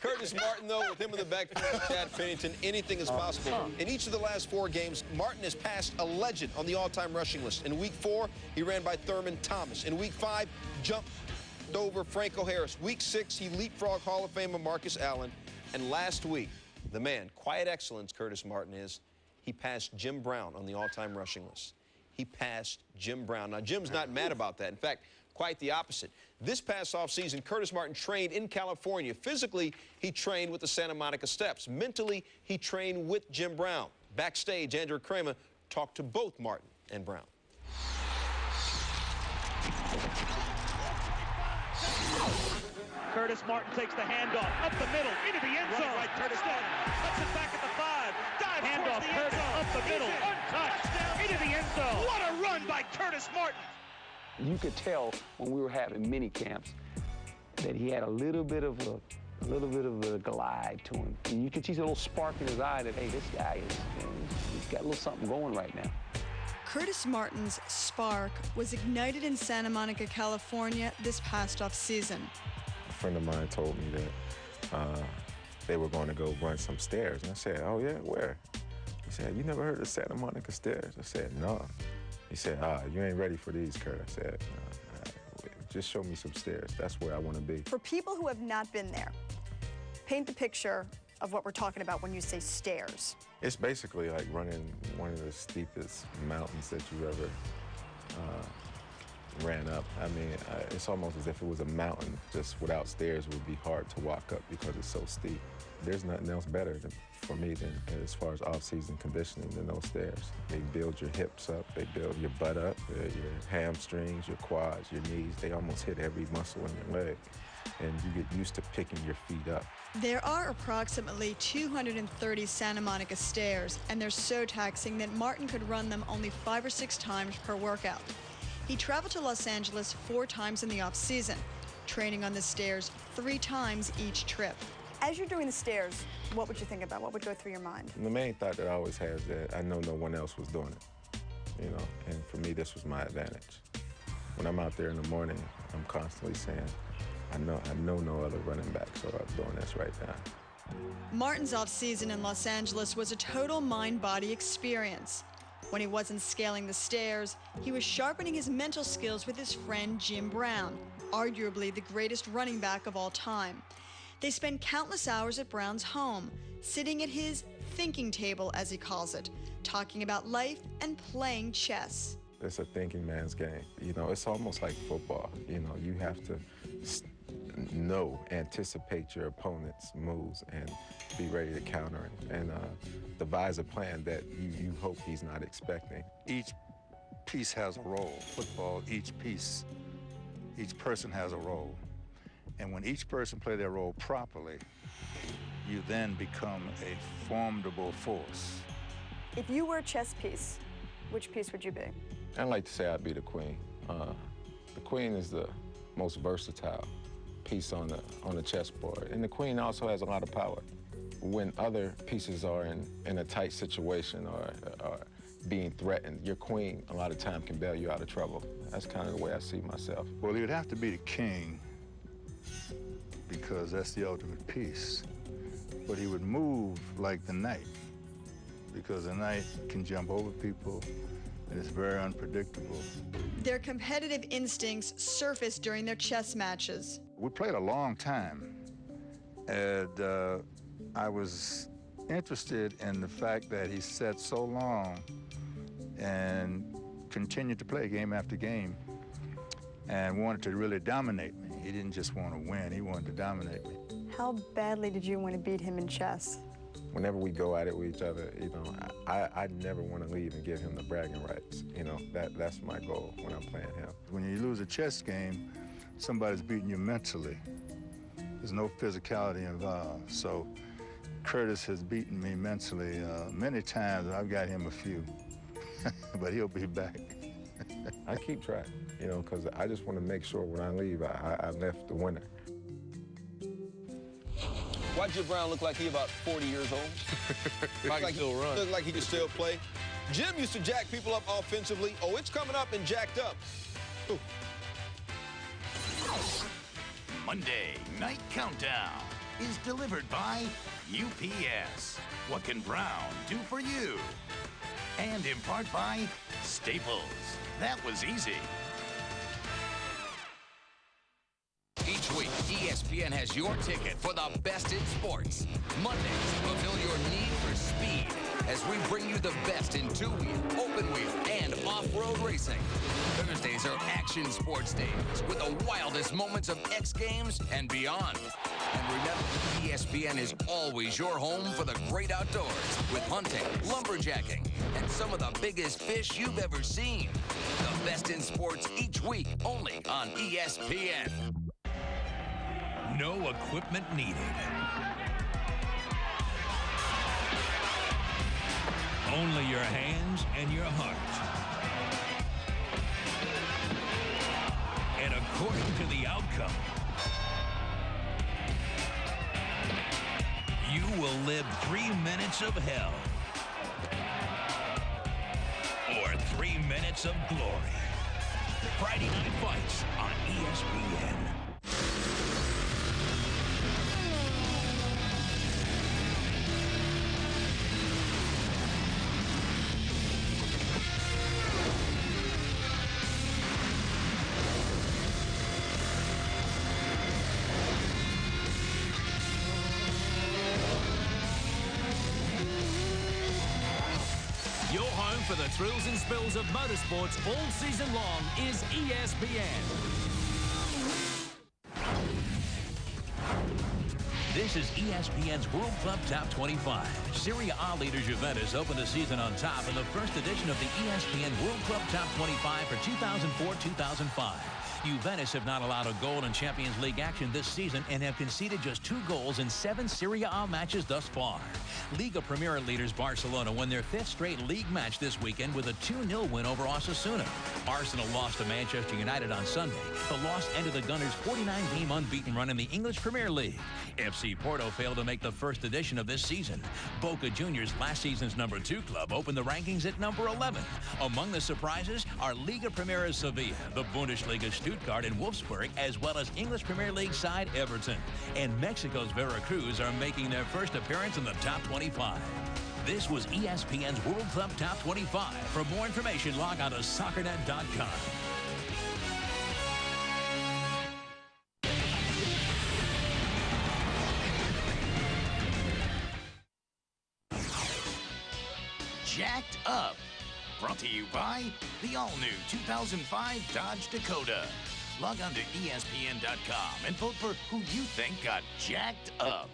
Curtis Martin, though, with him in the backfield, Chad Pennington, anything is possible. In each of the last 4 games, Martin has passed a legend on the all-time rushing list. In Week 4, he ran by Thurman Thomas. In Week 5, jumped over Franco Harris. Week 6, he leapfrogged Hall of Famer Marcus Allen. And last week, the man, quiet excellence, Curtis Martin is, he passed Jim Brown on the all-time rushing list. He passed Jim Brown. Now, Jim's not mad about that. In fact, quite the opposite. This past offseason, Curtis Martin trained in California. Physically, he trained with the Santa Monica Steps. Mentally, he trained with Jim Brown. Backstage, Andrew Kramer talked to both Martin and Brown. Curtis Martin takes the handoff up the middle into the end zone. Right, Curtis Martin cuts it back at the 5. Dives handoff the Curtis up the middle, untouched into the end zone. What a run by Curtis Martin! You could tell when we were having mini camps that he had a little bit of a glide to him. And you could see a little spark in his eye that, hey, this guy is, he's got a little something going right now. Curtis Martin's spark was ignited in Santa Monica, California this past off-season. A friend of mine told me that they were going to go run some stairs. And I said, oh, yeah, where? He said, you never heard of Santa Monica stairs? I said, no. He said, you ain't ready for these, Kurt. I said, just show me some stairs. That's where I want to be. For people who have not been there, paint the picture of what we're talking about when you say stairs. It's basically like running one of the steepest mountains that you ever ran up. I mean, it's almost as if it was a mountain. Just without stairs, it would be hard to walk up because it's so steep. There's nothing else better for me than, as far as off-season conditioning, than those stairs. They build your hips up, they build your butt up, your hamstrings, your quads, your knees. They almost hit every muscle in your leg, and you get used to picking your feet up. There are approximately 230 Santa Monica stairs, and they're so taxing that Martin could run them only 5 or 6 times per workout. He traveled to Los Angeles 4 times in the off-season, training on the stairs 3 times each trip. As you're doing the stairs, what would you think about? What would go through your mind? The main thought that I always had is that I know no one else was doing it, you know, and for me, this was my advantage. When I'm out there in the morning, I'm constantly saying, I know no other running back, so I'm doing this right now. Martin's off-season in Los Angeles was a total mind-body experience. When he wasn't scaling the stairs, he was sharpening his mental skills with his friend Jim Brown, arguably the greatest running back of all time. They spend countless hours at Brown's home, sitting at his thinking table, as he calls it, talking about life and playing chess. It's a thinking man's game. You know, it's almost like football. You know, you have to anticipate your opponent's moves and be ready to counter and devise a plan that you hope he's not expecting. Each piece has a role. Football, each person has a role. And when each person plays their role properly, you then become a formidable force. If you were a chess piece, which piece would you be? I'd like to say I'd be the queen. The queen is the most versatile piece on the chessboard, and the queen also has a lot of power. When other pieces are in a tight situation or being threatened, your queen a lot of time can bail you out of trouble. That's kind of the way I see myself. Well, you'd have to be the king because that's the ultimate piece. But he would move like the knight because the knight can jump over people and it's very unpredictable. Their competitive instincts surface during their chess matches. We played a long time, and I was interested in the fact that he sat so long and continued to play game after game and wanted to really dominate me. He didn't just want to win, he wanted to dominate me. How badly did you want to beat him in chess? Whenever we go at it with each other, you know, I never want to leave and give him the bragging rights. You know, that's my goal when I'm playing him. When you lose a chess game, somebody's beating you mentally. There's no physicality involved. So Curtis has beaten me mentally many times, and I've got him a few. But he'll be back. I keep track, you know, because I just want to make sure when I leave, I left the winner. Why Jim Brown look like he about 40 years old? Look like still run. Look like he can still play. Jim used to jack people up offensively. Oh, it's coming up and jacked up. Ooh. Monday Night Countdown. is delivered by UPS. What can Brown do for you? And in part by Staples. That was easy. Each week, ESPN has your ticket for the best in sports. Mondays, fulfill your need for speed as we bring you the best in two-wheel, open-wheel, and off-road racing. Thursdays are action sports days with the wildest moments of X Games and beyond. And remember, ESPN is always your home for the great outdoors with hunting, lumberjacking, and some of the biggest fish you've ever seen. The best in sports each week, only on ESPN. No equipment needed. Only your hands and your heart. And according to the outcome, you will live 3 minutes of hell. Or 3 minutes of glory. Friday Night Fights on ESPN. Your home for the thrills and spills of motorsports all season long is ESPN. This is ESPN's World Club Top 25. Serie A leader Juventus opened the season on top in the first edition of the ESPN World Club Top 25 for 2004-2005. Juventus have not allowed a goal in Champions League action this season and have conceded just 2 goals in 7 Serie A matches thus far. Liga Premier leaders Barcelona won their 5th straight league match this weekend with a 2-0 win over Osasuna. Arsenal lost to Manchester United on Sunday. The loss ended the Gunners' 49-game unbeaten run in the English Premier League. FC Porto failed to make the first edition of this season. Boca Juniors, last season's number 2 club, opened the rankings at number 11. Among the surprises are Liga Primera Sevilla, the Bundesliga Stuttgart and Wolfsburg, as well as English Premier League side Everton. And Mexico's Veracruz are making their first appearance in the top 25. This was ESPN's World Club Top 25. For more information, log on to soccernet.com. Jacked Up. Brought to you by the all-new 2005 Dodge Dakota. Log on to ESPN.com and vote for who you think got jacked up.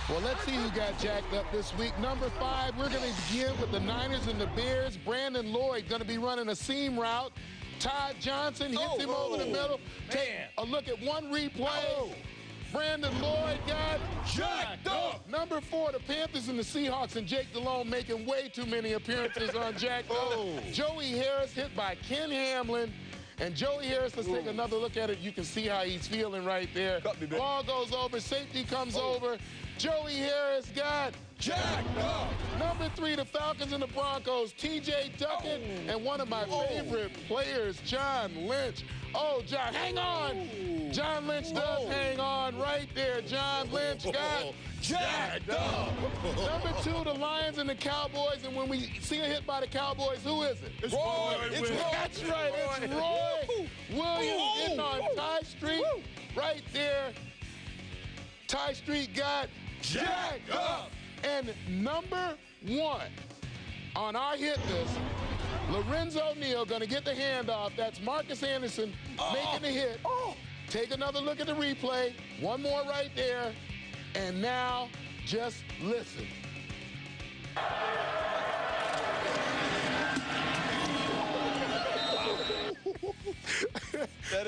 Well, let's see who got jacked up this week. Number 5, we're going to begin with the Niners and the Bears. Brandon Lloyd going to be running a seam route. Todd Johnson hits him over the middle. Take a look at one replay. Brandon Lloyd got jacked up. Number 4, the Panthers and the Seahawks, and Jake Delhomme making way too many appearances on jacked up. Joey Harris hit by Ken Hamlin. And Joey Harris, let's take another look at it. You can see how he's feeling right there. Ball goes over, safety comes over. Joey Harris got jacked up. Number 3, the Falcons and the Broncos, T.J. Duckett, and one of my favorite players, John Lynch. Oh, John, hang on. John Lynch does hang on right there. John Lynch got jacked up. Number 2, the Lions and the Cowboys, and when we see a hit by the Cowboys, who is it? It's Roy. It's Roy. That's right, it's Roy Williams getting on Ty Street right there. Ty Street got jacked up. And number 1 on our hit list, Lorenzo Neal going to get the handoff. That's Marcus Anderson making the hit. Take another look at the replay. One more right there. And now, just listen.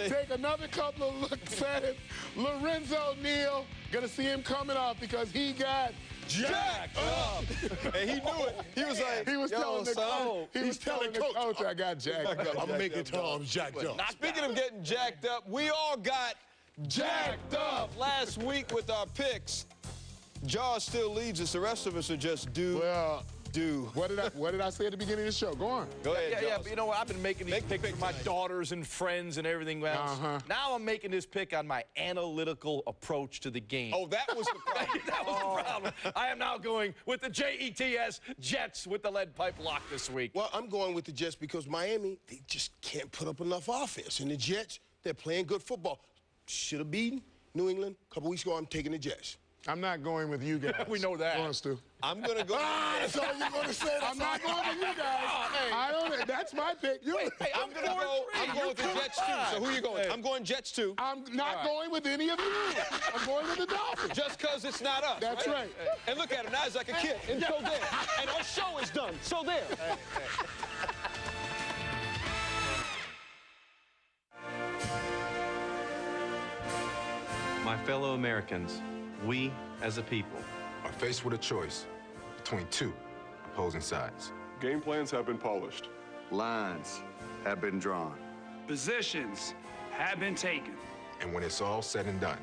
Take another couple of looks at it. Lorenzo Neal, going to see him coming off because he got jacked up. And he knew it. He was like, he was telling the coach. He was telling the coach, I got jacked up. I'm making Tom jacked up. Speaking of getting jacked up, we all got jacked up last week with our picks. Jaws still leads us. The rest of us are just due. Well, do. What did I say at the beginning of the show? Go on. Go ahead, Yeah, but you know what? I've been making these picks with my daughters and friends and everything else. Now I'm making this pick on my analytical approach to the game. Oh, that was the problem. That was the problem. I am now going with the Jets, Jets with the lead pipe lock this week. Well, I'm going with the Jets because Miami, they just can't put up enough offense. And the Jets, they're playing good football. Should have beaten New England a couple weeks ago. I'm taking the Jets. I'm not going with you guys. We know that. Go on, Stu. I'm going to go. That's all you're going to say. I'm not going with you guys. I don't. That's my pick. I'm going to go. I'm going with the Jets, too. So who are you going? I'm going Jets, too. I'm not going with any of you. I'm going with the Dolphins. Just because it's not us. That's right. And look at him. Now he's like a kid. And so there. And our show is done. So there. My fellow Americans, we as a people are faced with a choice between two opposing sides. Game plans have been polished. Lines have been drawn. Positions have been taken. And when it's all said and done,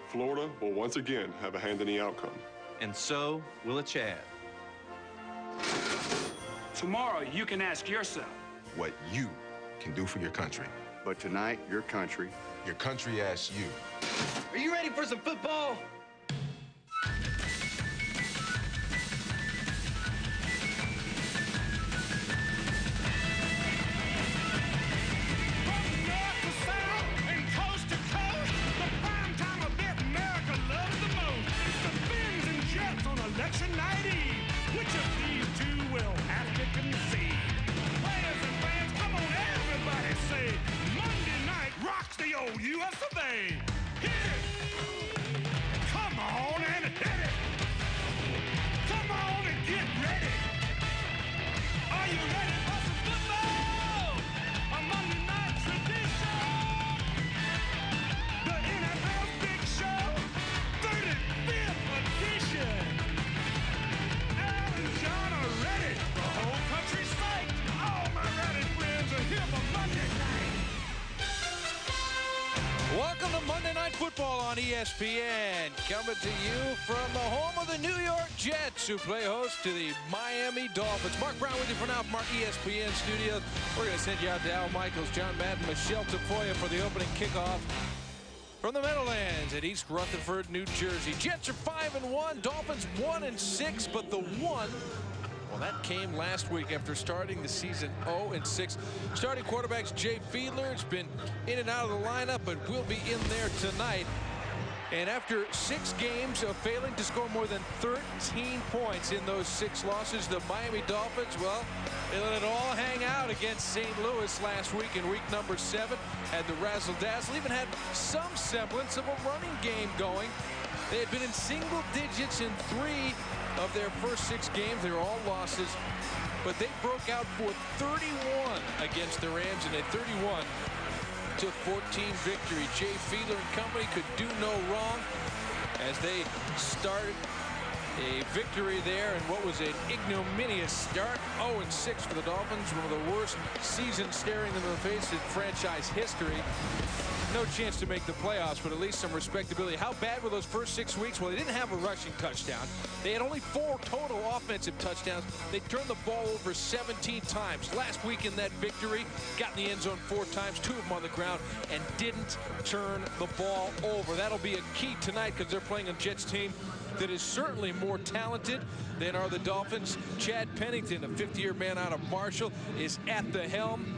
Florida will once again have a hand in the outcome. And so will a Chad. Tomorrow, you can ask yourself what you can do for your country. But tonight, your country asks you. Are you ready for some football? Welcome to Monday Night Football on ESPN. Coming to you from the home of the New York Jets, who play host to the Miami Dolphins. Mark Brown with you for now from our ESPN studios. We're going to send you out to Al Michaels, John Madden, Michelle Tafoya for the opening kickoff from the Meadowlands at East Rutherford, New Jersey. Jets are 5-1, Dolphins 1-6, but the one, well, that came last week after starting the season 0-6. Starting quarterback's Jay Fiedler has been in and out of the lineup, but will be in there tonight. And after 6 games of failing to score more than 13 points in those 6 losses, the Miami Dolphins, well, they let it all hang out against St. Louis last week in week number 7. Had the razzle-dazzle, even had some semblance of a running game going. They had been in single digits in 3 of their first 6 games. They were all losses, but they broke out for 31 against the Rams in a 31-14 victory. Jay Fiedler and company could do no wrong as they started a victory there in what was an ignominious start. 0-6 for the Dolphins, one of the worst seasons staring them in the face in franchise history. No chance to make the playoffs, but at least some respectability. How bad were those first 6 weeks? Well, they didn't have a rushing touchdown. They had only 4 total offensive touchdowns. They turned the ball over 17 times. Last week in that victory, got in the end zone 4 times, 2 of them on the ground, and didn't turn the ball over. That'll be a key tonight because they're playing a Jets team that is certainly more talented than are the Dolphins. Chad Pennington, a 50-year man out of Marshall, is at the helm.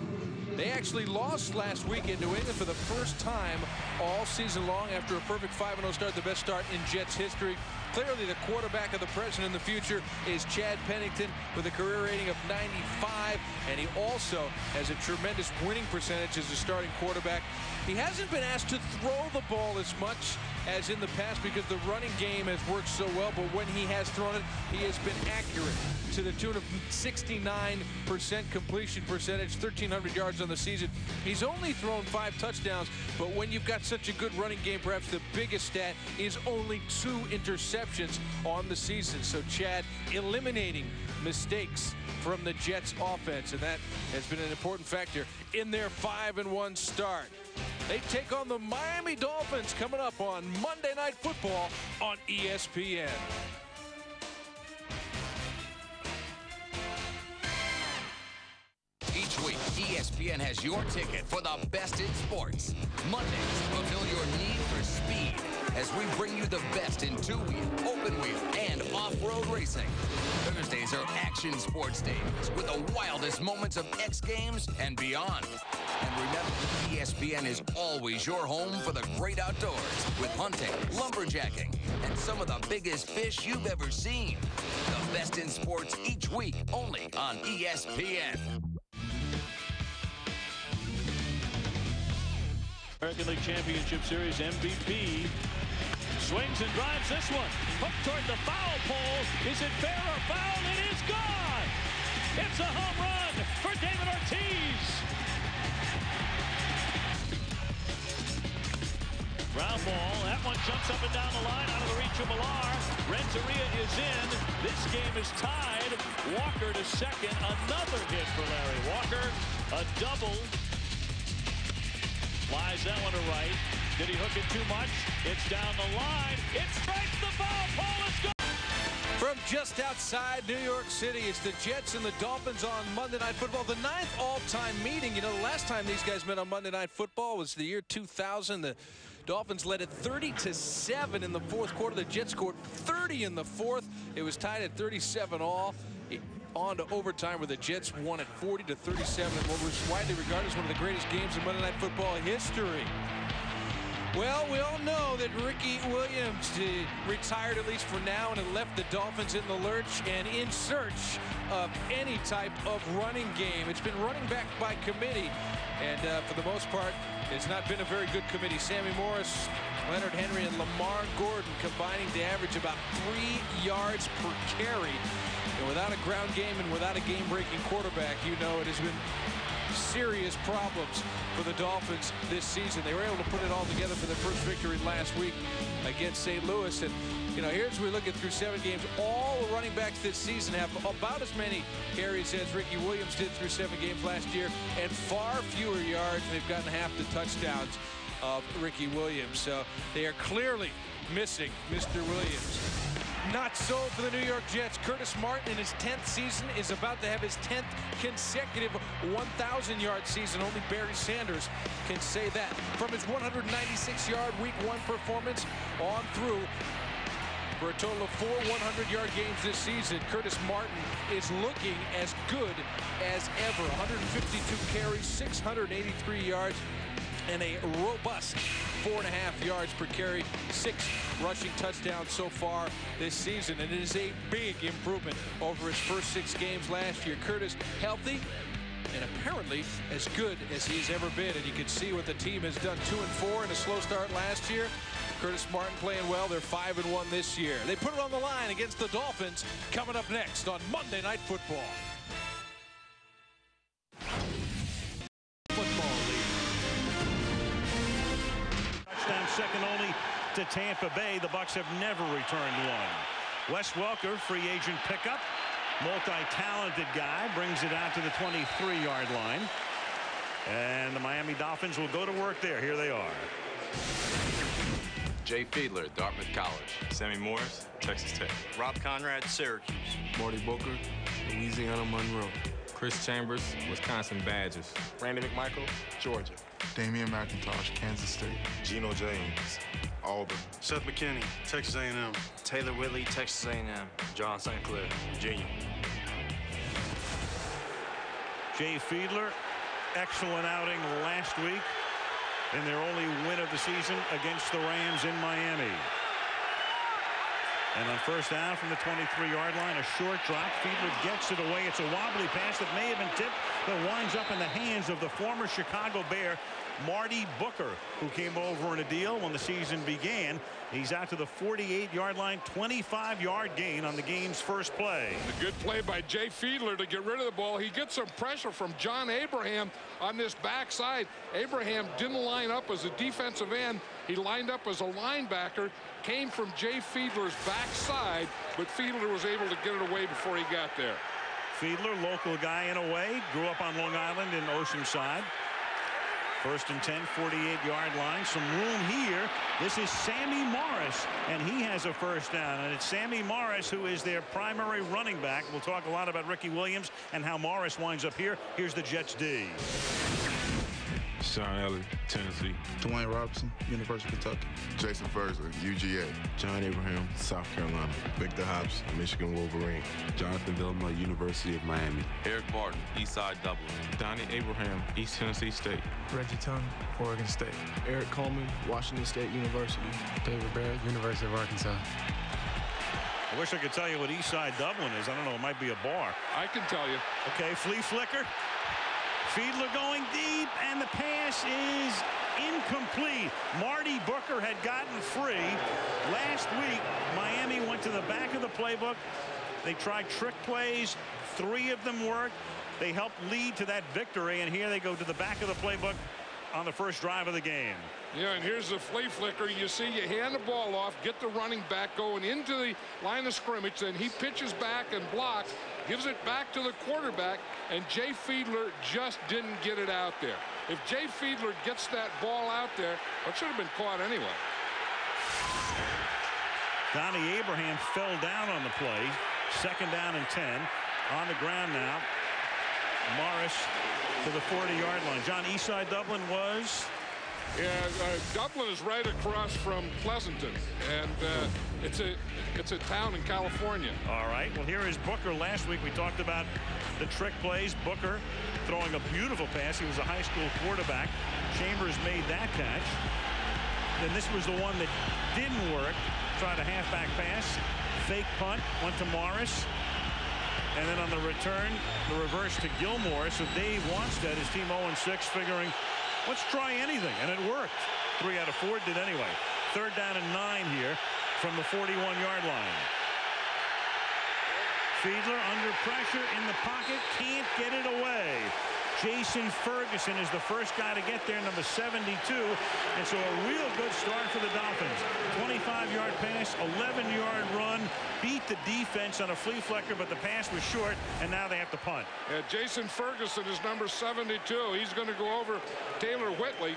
They actually lost last week in New England for the first time all season long after a perfect 5-0 start, the best start in Jets history. Clearly the quarterback of the present and the future is Chad Pennington with a career rating of 95, and he also has a tremendous winning percentage as a starting quarterback. He hasn't been asked to throw the ball as much as in the past because the running game has worked so well, but when he has thrown it, he has been accurate to the tune of 69% completion percentage, 1,300 yards on the season. He's only thrown 5 touchdowns, but when you've got such a good running game, perhaps the biggest stat is only 2 interceptions on the season. So Chad eliminating mistakes from the Jets offense, and that has been an important factor in their 5-1 start. They take on the Miami Dolphins coming up on Monday Night Football on ESPN. ESPN has your ticket for the best in sports. Mondays, fulfill your need for speed as we bring you the best in two-wheel, open-wheel, and off-road racing. Thursdays are action sports days with the wildest moments of X Games and beyond. And remember, ESPN is always your home for the great outdoors with hunting, lumberjacking, and some of the biggest fish you've ever seen. The best in sports each week, only on ESPN. American League Championship Series MVP swings and drives this one. Hooked toward the foul pole. Is it fair or foul? It is gone. It's a home run for David Ortiz. Ground ball. That one jumps up and down the line out of the reach of Millar. Renteria is in. This game is tied. Walker to second. Another hit for Larry Walker. A double. Flies that one to right. Did he hook it too much? It's down the line. It strikes the foul pole. It's gone. From just outside New York City, it's the Jets and the Dolphins on Monday Night Football. The 9th all-time meeting. You know, the last time these guys met on Monday Night Football was the year 2000. The Dolphins led it 30-7 in the fourth quarter. The Jets scored 30 in the fourth. It was tied at 37 all. On to overtime where the Jets won at 40-37 in what was widely regarded as one of the greatest games in Monday Night Football history. Well, we all know that Ricky Williams retired, at least for now, and had left the Dolphins in the lurch and in search of any type of running game. It's been running back by committee, and for the most part, it's not been a very good committee. Sammy Morris, Leonard Henry, and Lamar Gordon combining to average about 3 yards per carry. And without a ground game and without a game-breaking quarterback, you know it has been serious problems for the Dolphins this season. They were able to put it all together for their first victory last week against St. Louis. And, you know, here's we look at through 7 games. All the running backs this season have about as many carries as Ricky Williams did through 7 games last year, and far fewer yards. They've gotten half the touchdowns of Ricky Williams. So they are clearly missing Mr. Williams. Not so for the New York Jets. Curtis Martin in his 10th season is about to have his 10th consecutive 1,000-yard season. Only Barry Sanders can say that. From his 196-yard Week 1 performance on through for a total of 4 100-yard games this season, Curtis Martin is looking as good as ever. 152 carries, 683 yards, and a robust 4.5 yards per carry, 6 rushing touchdowns so far this season. And it is a big improvement over his first 6 games last year. Curtis healthy and apparently as good as he's ever been. And you can see what the team has done. 2-4 in a slow start last year. Curtis Martin playing well. They're 5-1 this year. They put it on the line against the Dolphins coming up next on Monday Night Football. Second only to Tampa Bay. The Bucs have never returned one. Wes Welker, free agent pickup, multi-talented guy, brings it out to the 23-yard line. And the Miami Dolphins will go to work there. Here they are. Jay Fiedler, Dartmouth College. Sammy Morris, Texas Tech. Rob Conrad, Syracuse. Marty Booker, Louisiana Monroe. Chris Chambers, Wisconsin Badgers. Randy McMichael, Georgia. Damian McIntosh, Kansas State. Geno James, Auburn. Seth McKinney, Texas A&M. Taylor Whitley, Texas A&M. John St. Clair, Virginia. Jay Fiedler, excellent outing last week in their only win of the season against the Rams in Miami. And on first down from the 23-yard line, a short drop. Fiedler gets it away. It's a wobbly pass that may have been tipped, but winds up in the hands of the former Chicago Bear, Marty Booker, who came over in a deal when the season began. He's out to the 48-yard line, 25-yard gain on the game's first play. A good play by Jay Fiedler to get rid of the ball. He gets some pressure from John Abraham on this backside. Abraham didn't line up as a defensive end. He lined up as a linebacker, came from Jay Fiedler's backside, but Fiedler was able to get it away before he got there. Fiedler, local guy in a way, grew up on Long Island in Oceanside. First and 10, 48-yard line. Some room here. This is Sammy Morris, and he has a first down. And it's Sammy Morris who is their primary running back. We'll talk a lot about Ricky Williams and how Morris winds up here. Here's the Jets D. Sean Elliott, Tennessee. Dwayne Robinson, University of Kentucky. Jason Ferguson, UGA. John Abraham, South Carolina. Victor Hobbs, Michigan Wolverine. Jonathan Vilma, University of Miami. Eric Martin, Eastside Dublin. Donnie Abraham, East Tennessee State. Reggie Tongue, Oregon State. Eric Coleman, Washington State University. David Barrett, University of Arkansas. I wish I could tell you what Eastside Dublin is. I don't know. It might be a bar. I can tell you. Okay, flea flicker. Fiedler going deep, and the pass is incomplete. Marty Booker had gotten free. Last week, Miami went to the back of the playbook. They tried trick plays. 3 of them worked. They helped lead to that victory, and here they go to the back of the playbook on the first drive of the game. Yeah, and here's the flea flicker. You see, you hand the ball off, get the running back going into the line of scrimmage, then he pitches back and blocks, gives it back to the quarterback, and Jay Fiedler just didn't get it out there. If Jay Fiedler gets that ball out there, it should have been caught anyway. Donnie Abraham fell down on the play. Second down and 10. On the ground now. Morris to the 40-yard line. John, Eastside Dublin was? Yeah, Dublin is right across from Pleasanton, and it's a town in California. All right. Well, here is Booker. Last week we talked about the trick plays. Booker throwing a beautiful pass. He was a high school quarterback. Chambers made that catch. Then this was the one that didn't work. Tried a halfback pass. Fake punt. Went to Morris. And then on the return, the reverse to Gilmore. So Dave Wanstead, his team 0-6, figuring, let's try anything. And it worked. 3 out of 4 did anyway. Third down and 9 here from the 41-yard line. Fiedler under pressure in the pocket. Can't get it away. Jason Ferguson is the first guy to get there, number 72. And so a real good start for the Dolphins. 25-yard pass, 11-yard run, beat the defense on a flea flicker, but the pass was short, and now they have to punt. Yeah, Jason Ferguson is number 72. He's going to go over Taylor Whitley,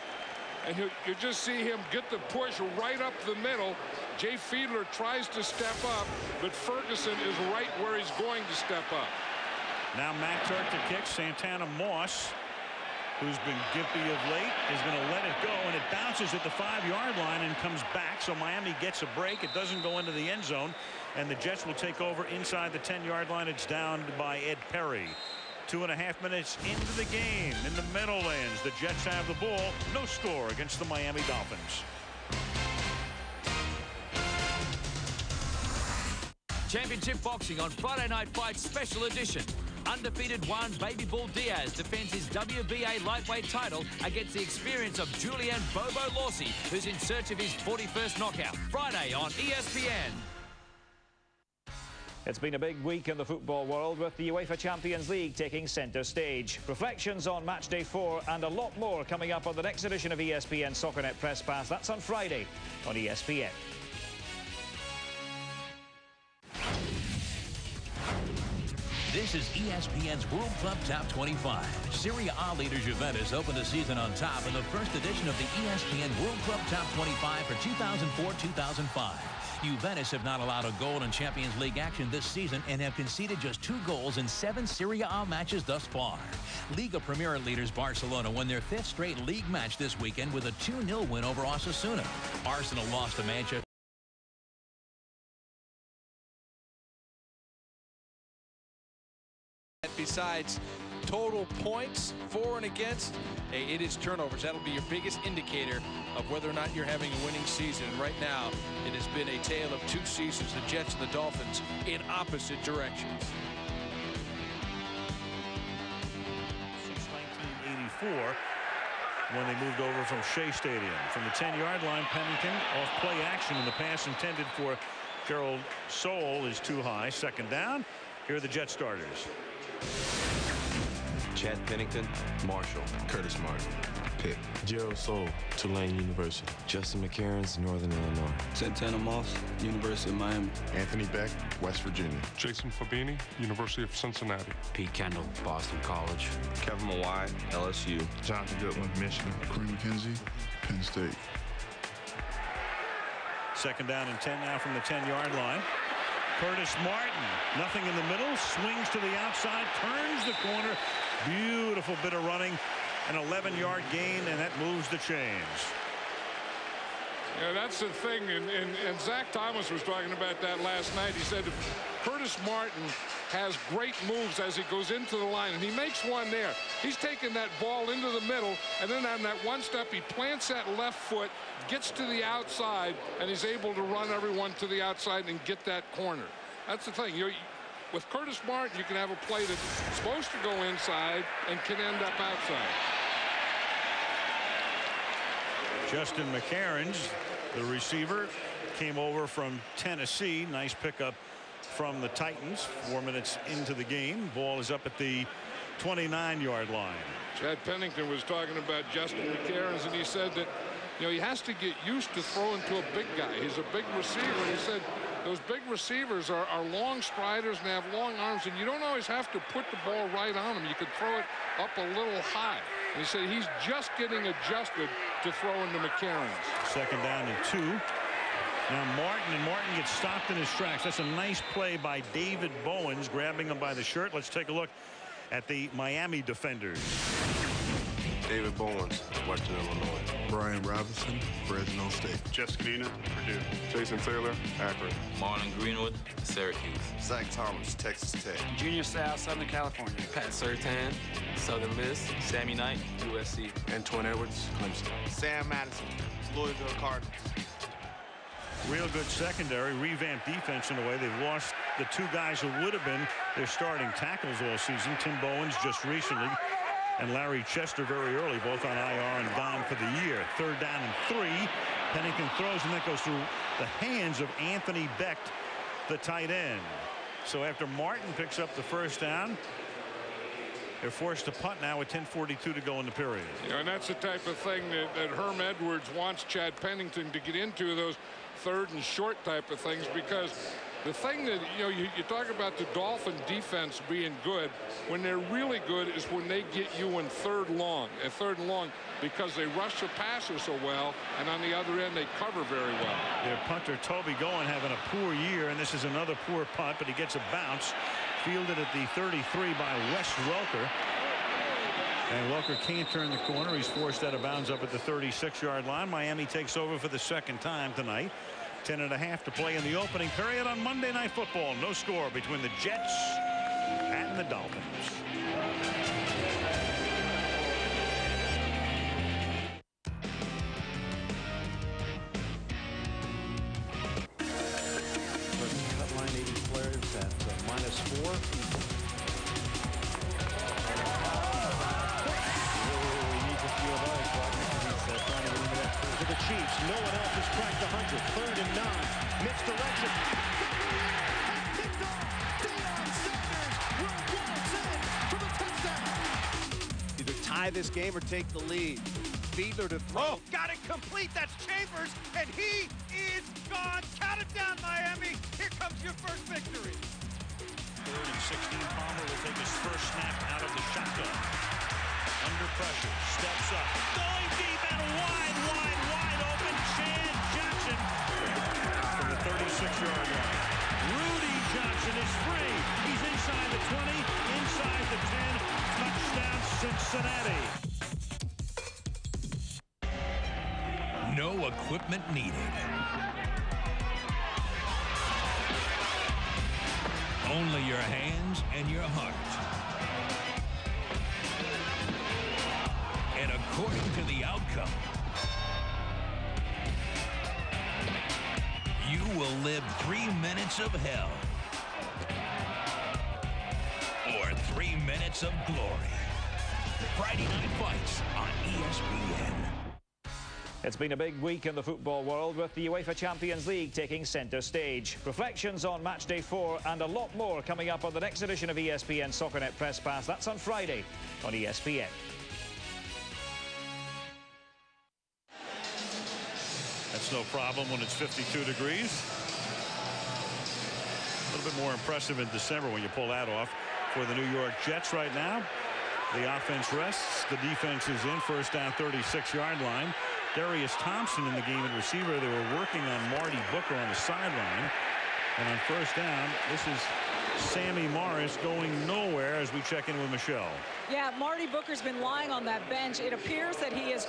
and you just see him get the push right up the middle. Jay Fiedler tries to step up, but Ferguson is right where he's going to step up. Now Matt Turk to kick. Santana Moss, who's been gimpy of late, is going to let it go, and it bounces at the 5-yard line and comes back. So Miami gets a break. It doesn't go into the end zone, and the Jets will take over inside the 10-yard line. It's down by Ed Perry. 2.5 minutes into the game in the Meadowlands. The Jets have the ball. No score against the Miami Dolphins. Championship boxing on Friday Night Fights Special Edition. Undefeated Juan Baby Bull Diaz defends his WBA lightweight title against the experience of Julian Bobo Lawsey, who's in search of his 41st knockout. Friday on ESPN. It's been a big week in the football world with the UEFA Champions League taking centre stage. Reflections on match day 4 and a lot more coming up on the next edition of ESPN SoccerNet Press Pass. That's on Friday on ESPN. This is ESPN's World Club Top 25. Serie A leader Juventus opened the season on top in the first edition of the ESPN World Club Top 25 for 2004-2005. Juventus have not allowed a goal in Champions League action this season and have conceded just 2 goals in 7 Serie A matches thus far. Liga Premier leaders Barcelona won their 5th straight league match this weekend with a 2-0 win over Osasuna. Arsenal lost to Manchester. Besides total points for and against, it is turnovers. That'll be your biggest indicator of whether or not you're having a winning season. And right now, it has been a tale of 2 seasons, the Jets and the Dolphins, in opposite directions. Since 1984, when they moved over from Shea Stadium. From the 10-yard line, Pennington off play action, and the pass intended for Gerald Soule is too high. Second down. Here are the Jet starters. Chad Pennington, Marshall, Curtis Martin, Pitt. Gerald Soule, Tulane University. Justin McCarron's, Northern Illinois. Santana Moss, University of Miami. Anthony Beck, West Virginia. Jason Fabini, University of Cincinnati. Pete Kendall, Boston College. Kevin Mawai, LSU. Jonathan Goodwin, Michigan. Kareem McKenzie, Penn State. Second down and 10 now from the 10-yard line. Curtis Martin, nothing in the middle, swings to the outside, turns the corner. Beautiful bit of running, an 11-yard gain, and that moves the chains. Yeah, that's the thing, and Zach Thomas was talking about that last night. He said Curtis Martin has great moves as he goes into the line, and he makes one there. He's taking that ball into the middle, and then on that one step, he plants that left foot, gets to the outside, and he's able to run everyone to the outside and get that corner. That's the thing. With Curtis Martin, you can have a play that's supposed to go inside and can end up outside. Justin McCarron's, the receiver, came over from Tennessee. Nice pickup from the Titans. 4 minutes into the game. Ball is up at the 29-yard line. Chad Pennington was talking about Justin McCarron's, and he said that, you know, he has to get used to throwing to a big guy. He's a big receiver, and he said those big receivers are long striders and have long arms, and you don't always have to put the ball right on them. You can throw it up a little high. And he said he's just getting adjusted to throwing to McCarron's. Second down and 2. Now Martin gets stopped in his tracks. That's a nice play by David Bowens, grabbing him by the shirt. Let's take a look at the Miami defenders. David Bowens, Western Illinois. Brian Robinson, Fresno State. Jessica Nina, Purdue. Jason Taylor, Akron. Marlon Greenwood, Syracuse. Zach Thomas, Texas Tech. Junior South, Southern California. Pat Surtain, Southern Miss. Sammy Knight, USC. Antoine Edwards, Clemson. Sam Madison, Louisville Cardinals. Real good secondary, revamped defense in a way. They've lost the two guys who would have been their starting tackles all season. Tim Bowens just recently, and Larry Chester very early, both on IR and gone for the year. Third down and 3. Pennington throws, and that goes through the hands of Anthony Beck, the tight end. So after Martin picks up the first down, they're forced to punt now with 10:42 to go in the period. You know, and that's the type of thing that Herm Edwards wants Chad Pennington to get into, those third and short type of things, because the thing that, you know, you talk about the Dolphin defense being good. When they're really good is when they get you in third and long, because they rush the passer so well, and on the other end they cover very well. Their punter Toby Goen having a poor year, and this is another poor punt, but he gets a bounce. Fielded at the 33 by Wes Welker. And Welker can't turn the corner. He's forced out of bounds up at the 36-yard line. Miami takes over for the second time tonight. 10.5 to play in the opening period on Monday Night Football. No score between the Jets and the Dolphins. Cut line 80 flares at -4. To the Chiefs. No one else has cracked 100. 3rd and 9. Misdirection. Kicked off. Deion Sanders walks in for the touchdown. Either tie this game or take the lead. Fiedler to throw. Oh, got it complete. That's Chambers, and he is gone. Count it down, Miami. Here comes your first victory. 3rd and 16. Palmer will take his first snap out of the shotgun. Under pressure, steps up, going deep and wide open. Chad Johnson from the 36-yard line. Rudy Johnson is free. He's inside the 20, inside the 10. Touchdown, Cincinnati. No equipment needed. Only your hands and your heart. And according to the outcome, you will live 3 minutes of hell or 3 minutes of glory. Friday Night Fights on ESPN. It's been a big week in the football world with the UEFA Champions League taking centre stage. Reflections on match day 4 and a lot more coming up on the next edition of ESPN SoccerNet Press Pass. That's on Friday on ESPN. That's no problem when it's 52 degrees. A little bit more impressive in December when you pull that off for the New York Jets right now. The offense rests. The defense is in. First down, 36-yard line. Darius Thompson in the game at receiver. They were working on Marty Booker on the sideline. And on first down, this is Sammy Morris going nowhere as we check in with Michelle. Yeah, Marty Booker's been lying on that bench. It appears that he is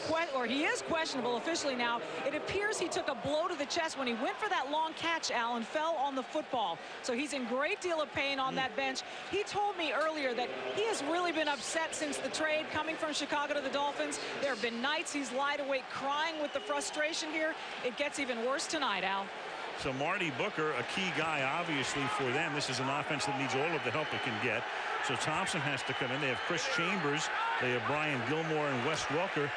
questionable officially now. It appears he took a blow to the chest when he went for that long catch, Al, and fell on the football. So he's in great deal of pain on that bench. He told me earlier that he has really been upset since the trade coming from Chicago to the Dolphins. There have been nights he's lied awake crying with the frustration here. It gets even worse tonight, Al. So Marty Booker, a key guy, obviously, for them. This is an offense that needs all of the help it can get. So Thompson has to come in. They have Chris Chambers. They have Brian Gilmore and Wes Welker,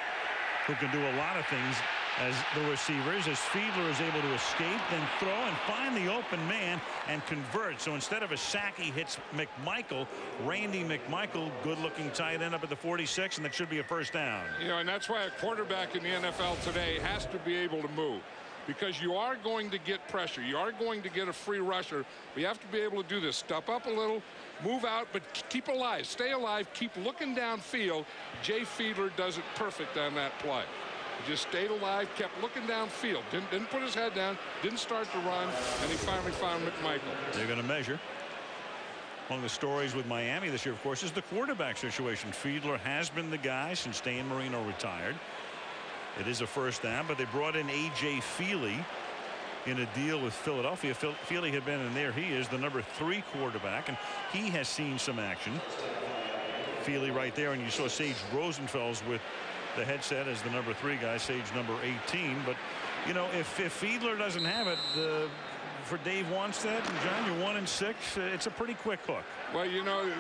who can do a lot of things as the receivers. As Fiedler is able to escape, then throw, and find the open man and convert. So instead of a sack, he hits McMichael. Randy McMichael, good-looking tight end up at the 46, and that should be a first down. You know, and that's why a quarterback in the NFL today has to be able to move. Because you are going to get pressure. You are going to get a free rusher. But you have to be able to do this. Step up a little, move out, but keep alive. Stay alive. Keep looking downfield. Jay Fiedler does it perfect on that play. He just stayed alive, kept looking downfield. Didn't put his head down, didn't start to run, and he finally found McMichael. They're going to measure. One of the stories with Miami this year, of course, is the quarterback situation. Fiedler has been the guy since Dan Marino retired. It is a first down, but they brought in A.J. Feely in a deal with Philadelphia. Feely had been in there. He is the number 3 quarterback, and he has seen some action. Feely right there, and you saw Sage Rosenfels with the headset as the number 3 guy, Sage number 18. But, you know, if Fiedler doesn't have it, for Dave Wanstead and John, you're 1-6. It's a pretty quick hook. Well, you know,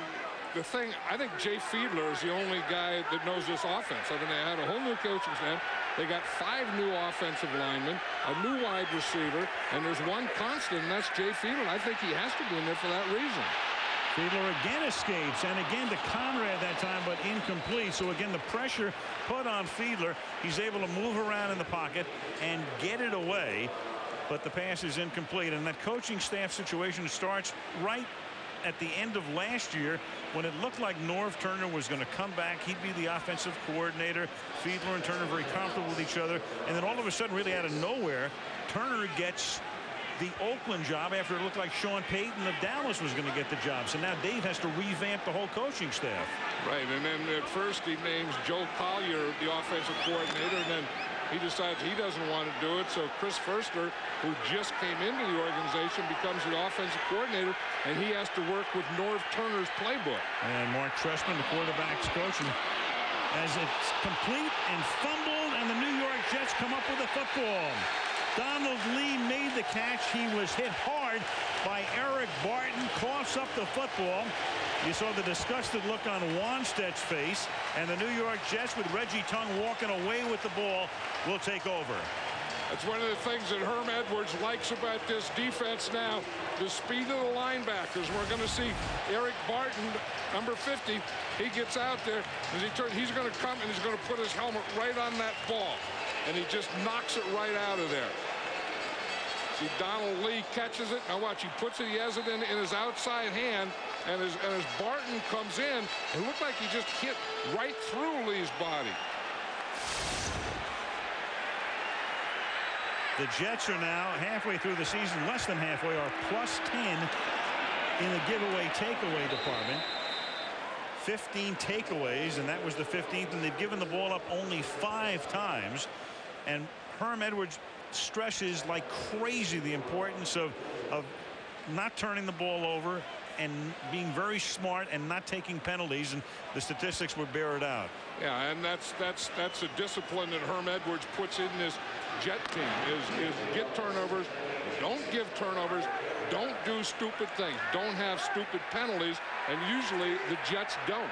the thing, I think Jay Fiedler is the only guy that knows this offense. I mean, they had a whole new coaching staff. They got 5 new offensive linemen, a new wide receiver, and there's one constant, and that's Jay Fiedler. I think he has to be in there for that reason. Fiedler again escapes, and again to Conrad that time, but incomplete. So again, the pressure put on Fiedler. He's able to move around in the pocket and get it away, but the pass is incomplete. And that coaching staff situation starts right at the end of last year when it looked like Norv Turner was going to come back. He'd be the offensive coordinator. Fiedler and Turner very comfortable with each other. And then all of a sudden, really out of nowhere, Turner gets the Oakland job after it looked like Sean Payton of Dallas was going to get the job. So now Dave has to revamp the whole coaching staff. Right, and then at first he names Joe Collier the offensive coordinator, and then he decides he doesn't want to do it. So Chris Furster, who just came into the organization, becomes the offensive coordinator, and he has to work with Norv Turner's playbook. And Mark Trestman, the quarterback's coach, and as it's complete and fumbled, and the New York Jets come up with the football. Donald Lee made the catch. He was hit hard by Eric Barton, coughs up the football. You saw the disgusted look on Wanstead's face, and the New York Jets, with Reggie Tongue walking away with the ball, will take over. That's one of the things that Herm Edwards likes about this defense now, the speed of the linebackers. We're going to see Eric Barton, number 50, he gets out there, and he's going to come and he's going to put his helmet right on that ball, and he just knocks it right out of there. See, Donald Lee catches it. Now watch, he puts it, he has it in his outside hand, and as Barton comes in, it looked like he just hit right through Lee's body. The Jets are now halfway through the season, less than halfway, are plus 10 in the giveaway takeaway department. 15 takeaways, and that was the 15th, and they've given the ball up only 5 times. And Herm Edwards stresses like crazy the importance of not turning the ball over and being very smart and not taking penalties, and the statistics would bear it out. Yeah, and that's a discipline that Herm Edwards puts in this Jet team is get turnovers, don't give turnovers, don't do stupid things, don't have stupid penalties, and usually the Jets don't.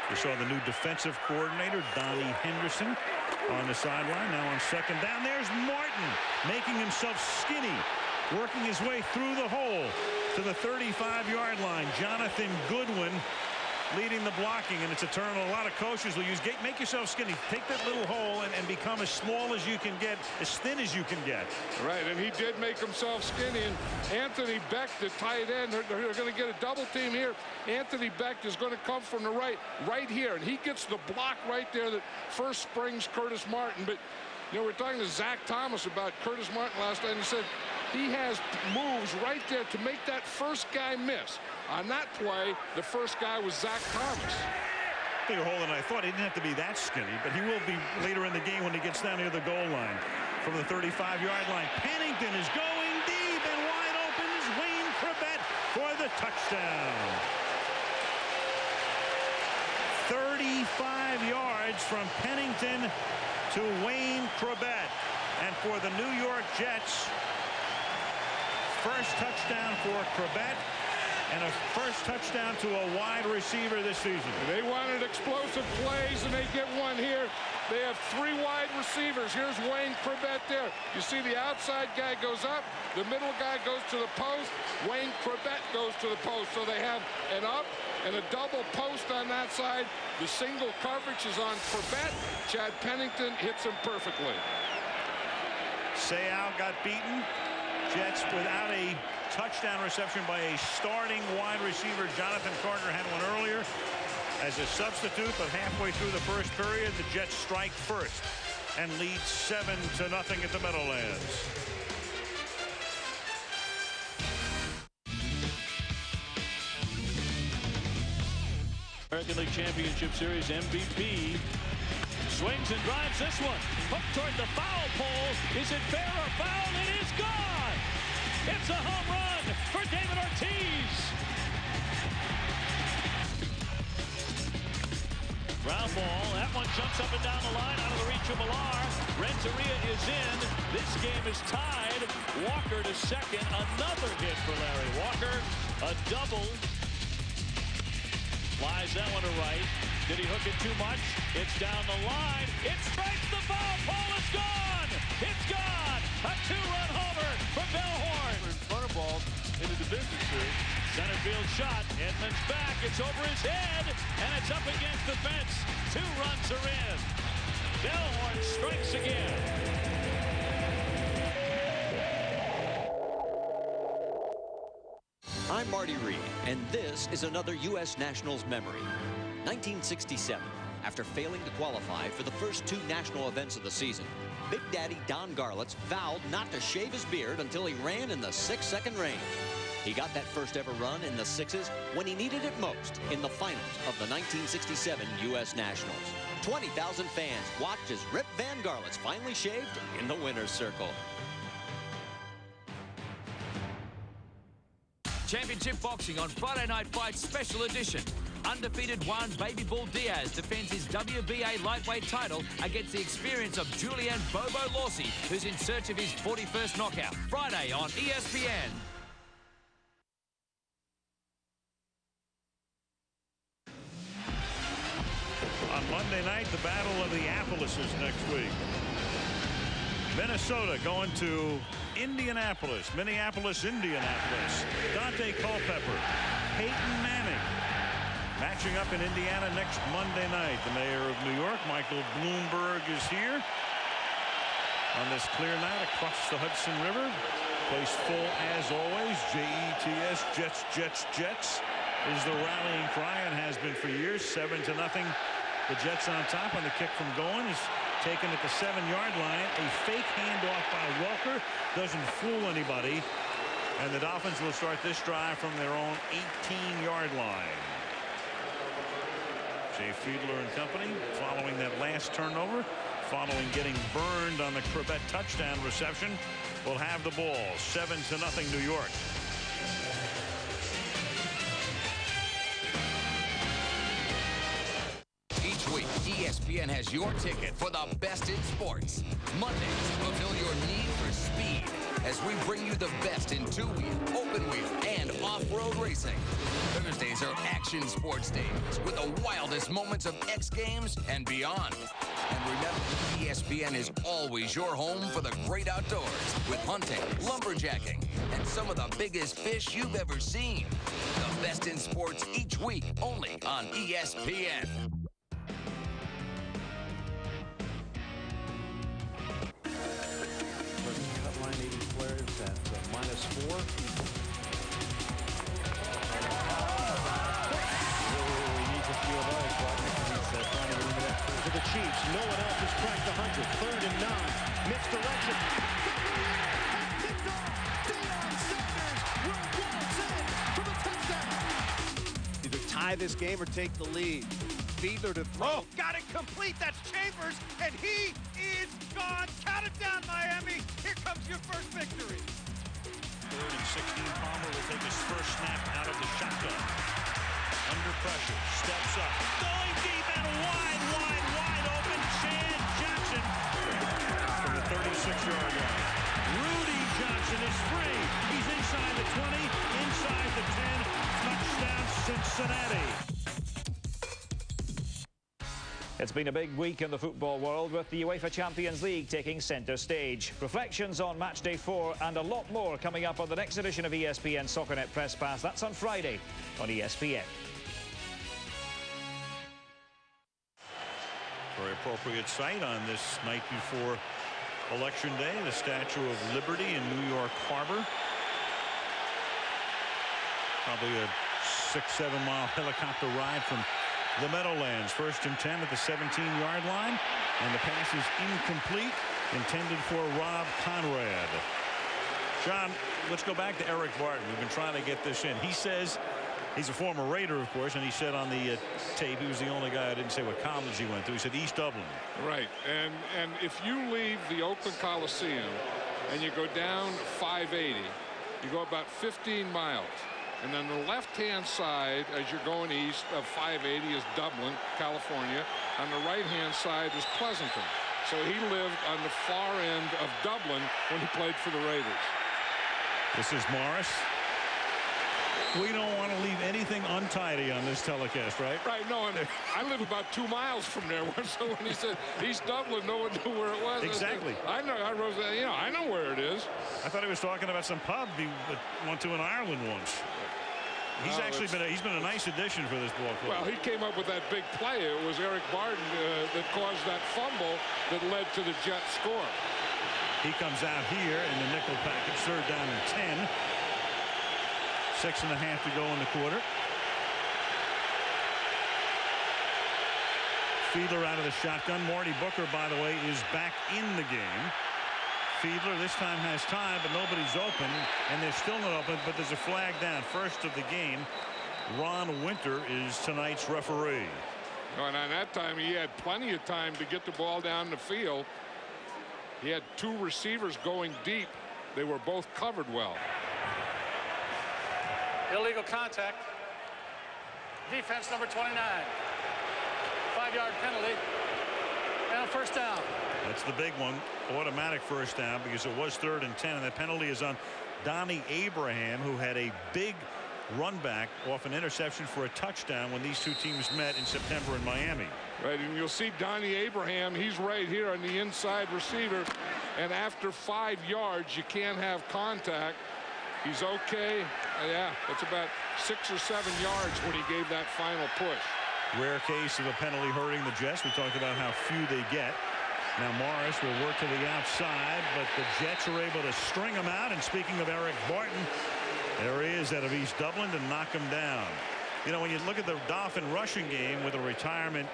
We saw the new defensive coordinator, Donnie Henderson, on the sideline. Now on second down, there's Martin making himself skinny, working his way through the hole to the 35-yard line. Jonathan Goodwin leading the blocking, and it's a term a lot of coaches will use. Make yourself skinny. Take that little hole and become as small as you can get, as thin as you can get. Right, and he did make himself skinny. And Anthony Beck, the tight end, they're going to get a double team here. Anthony Beck is going to come from the right here, and he gets the block right there that first springs Curtis Martin. But, you know, we're talking to Zach Thomas about Curtis Martin last night, and he said he has moves right there to make that first guy miss. On that play, the first guy was Zach Thomas. Bigger hole than I thought. He didn't have to be that skinny, but he will be later in the game when he gets down near the goal line. From the 35-yard line, Pennington is going deep, and wide open is Wayne Corbett for the touchdown. 35 yards from Pennington to Wayne Corbett. And for the New York Jets, first touchdown for Corbett, and a first touchdown to a wide receiver this season. They wanted explosive plays, and they get one here. They have 3 wide receivers. Here's Wayne Corbett there. You see the outside guy goes up, the middle guy goes to the post, Wayne Corbett goes to the post. So they have an up and a double post on that side. The single coverage is on Corbett. Chad Pennington hits him perfectly. Sayal got beaten. Jets without a touchdown reception by a starting wide receiver. Jonathan Carter had one earlier as a substitute, but halfway through the first period, the Jets strike first and lead 7-0 at the Meadowlands. American League Championship Series MVP swings and drives this one. Hooked toward the foul pole. Is it fair or foul? It is gone. It's a home run for David Ortiz. Ground ball. That one jumps up and down the line out of the reach of Millar. Renteria is in. This game is tied. Walker to second. Another hit for Larry Walker. A double. Flies that one to right. Did he hook it too much? It's down the line. It strikes the foul pole. It's gone. It's gone. A 2-run homer for Bellhorn. In front of ball into the business series. Center field shot. Edmonds back. It's over his head, and it's up against the fence. 2 runs are in. Bellhorn strikes again. I'm Marty Reed, and this is another U.S. Nationals memory. 1967, after failing to qualify for the first 2 national events of the season, Big Daddy Don Garlitz vowed not to shave his beard until he ran in the 6-second range. He got that first ever run in the 6s when he needed it most, in the finals of the 1967 U.S. Nationals. 20,000 fans watched as Rip Van Garlitz finally shaved in the winner's circle. Championship boxing on Friday Night Fights Special Edition. Undefeated one, Baby Bull Diaz defends his WBA lightweight title against the experience of Julian Bobo Lawsey, who's in search of his 41st knockout. Friday on ESPN. On Monday night, the Battle of the Appalachians next week. Minnesota going to Indianapolis. Minneapolis, Indianapolis. Dante Culpepper. Peyton Manning. Matching up in Indiana next Monday night. The mayor of New York, Michael Bloomberg, is here. On this clear night across the Hudson River. Place full as always. Jets, Jets, Jets, Jets is the rallying cry and has been for years. 7-0. The Jets on top on the kick from Goen is taken at the 7-yard line. A fake handoff by Welker doesn't fool anybody. And the Dolphins will start this drive from their own 18-yard line. Jay Fiedler and company following that last turnover, following getting burned on the Corbett touchdown reception, will have the ball. 7-0 New York. Each week, ESPN has your ticket for the best in sports. Mondays, fulfill your need for speed as we bring you the best in 2-wheel, open-wheel, and off-road racing. Thursdays are action sports days with the wildest moments of X Games and beyond. And remember, ESPN is always your home for the great outdoors with hunting, lumberjacking, and some of the biggest fish you've ever seen. The best in sports each week, only on ESPN. Cut line 80 flares at -4. He needs a few of those, Rodney. He's trying to limit it to the Chiefs. No one else has cracked 100. 3rd and 9. Misdirection. Picked off. Deion Sanders will waltz in for the touchdown. Either tie this game or take the lead. Fiedler to throw. Got it complete. That's Chambers, and he is gone. Count it down, Miami. Here comes your first victory. 3rd and 16. Palmer will take his first snap out of the shotgun. Under pressure, steps up, going deep and wide open. Chan Johnson from the 36-yard line. Rudy Johnson is free. He's inside the 20, inside the 10. Touchdown, Cincinnati. It's been a big week in the football world with the UEFA Champions League taking centre stage. Reflections on match day 4 and a lot more coming up on the next edition of ESPN SoccerNet Press Pass. That's on Friday on ESPN. Very appropriate sight on this night before Election Day, the Statue of Liberty in New York Harbor. Probably a 6-7 mile helicopter ride from the Meadowlands. 1st and 10 at the 17-yard line, and the pass is incomplete, intended for Rob Conrad. John, let's go back to Eric Barton. We've been trying to get this in. He says he's a former Raider, of course, and he said on the tape he was the only guy who didn't say what college he went to. He said East Dublin. Right, and if you leave the Oakland Coliseum and you go down 580, you go about 15 miles. And then the left-hand side, as you're going east of 580, is Dublin, California. On the right-hand side is Pleasanton. So he lived on the far end of Dublin when he played for the Raiders. This is Morris. We don't want to leave anything untidy on this telecast, right? Right, no, and I live about 2 miles from there. So when he said East Dublin, no one knew where it was. Exactly. I know, I know where it is. I thought he was talking about some pub he went to in Ireland once. He's been a nice addition for this ball club. Well, he came up with that big play. It was Eric Barton that caused that fumble that led to the Jets score. He comes out here in the nickel package, 3rd down and 10. 6.5 to go in the quarter. Fiedler out of the shotgun. Marty Booker, by the way, is back in the game. Fiedler this time has time, but nobody's open, and they're still not open, but there's a flag down. First of the game. Ron Winter is tonight's referee. Oh, and on that time, he had plenty of time to get the ball down the field. He had 2 receivers going deep. They were both covered well. Illegal contact. Defense number 29. 5-yard penalty. And a 1st down. That's the big one. Automatic 1st down because it was 3rd and 10, and the penalty is on Donnie Abraham, who had a big run back off an interception for a touchdown when these two teams met in September in Miami. Right, and you'll see Donnie Abraham. He's right here on the inside receiver, and after 5 yards, you can't have contact. He's okay. Yeah, that's about 6 or 7 yards when he gave that final push. Rare case of a penalty hurting the Jets. We talked about how few they get. Now Morris will work to the outside, but the Jets are able to string him out. And speaking of Eric Barton, there he is out of East Dublin to knock him down. You know, when you look at the Dolphin rushing game with the retirement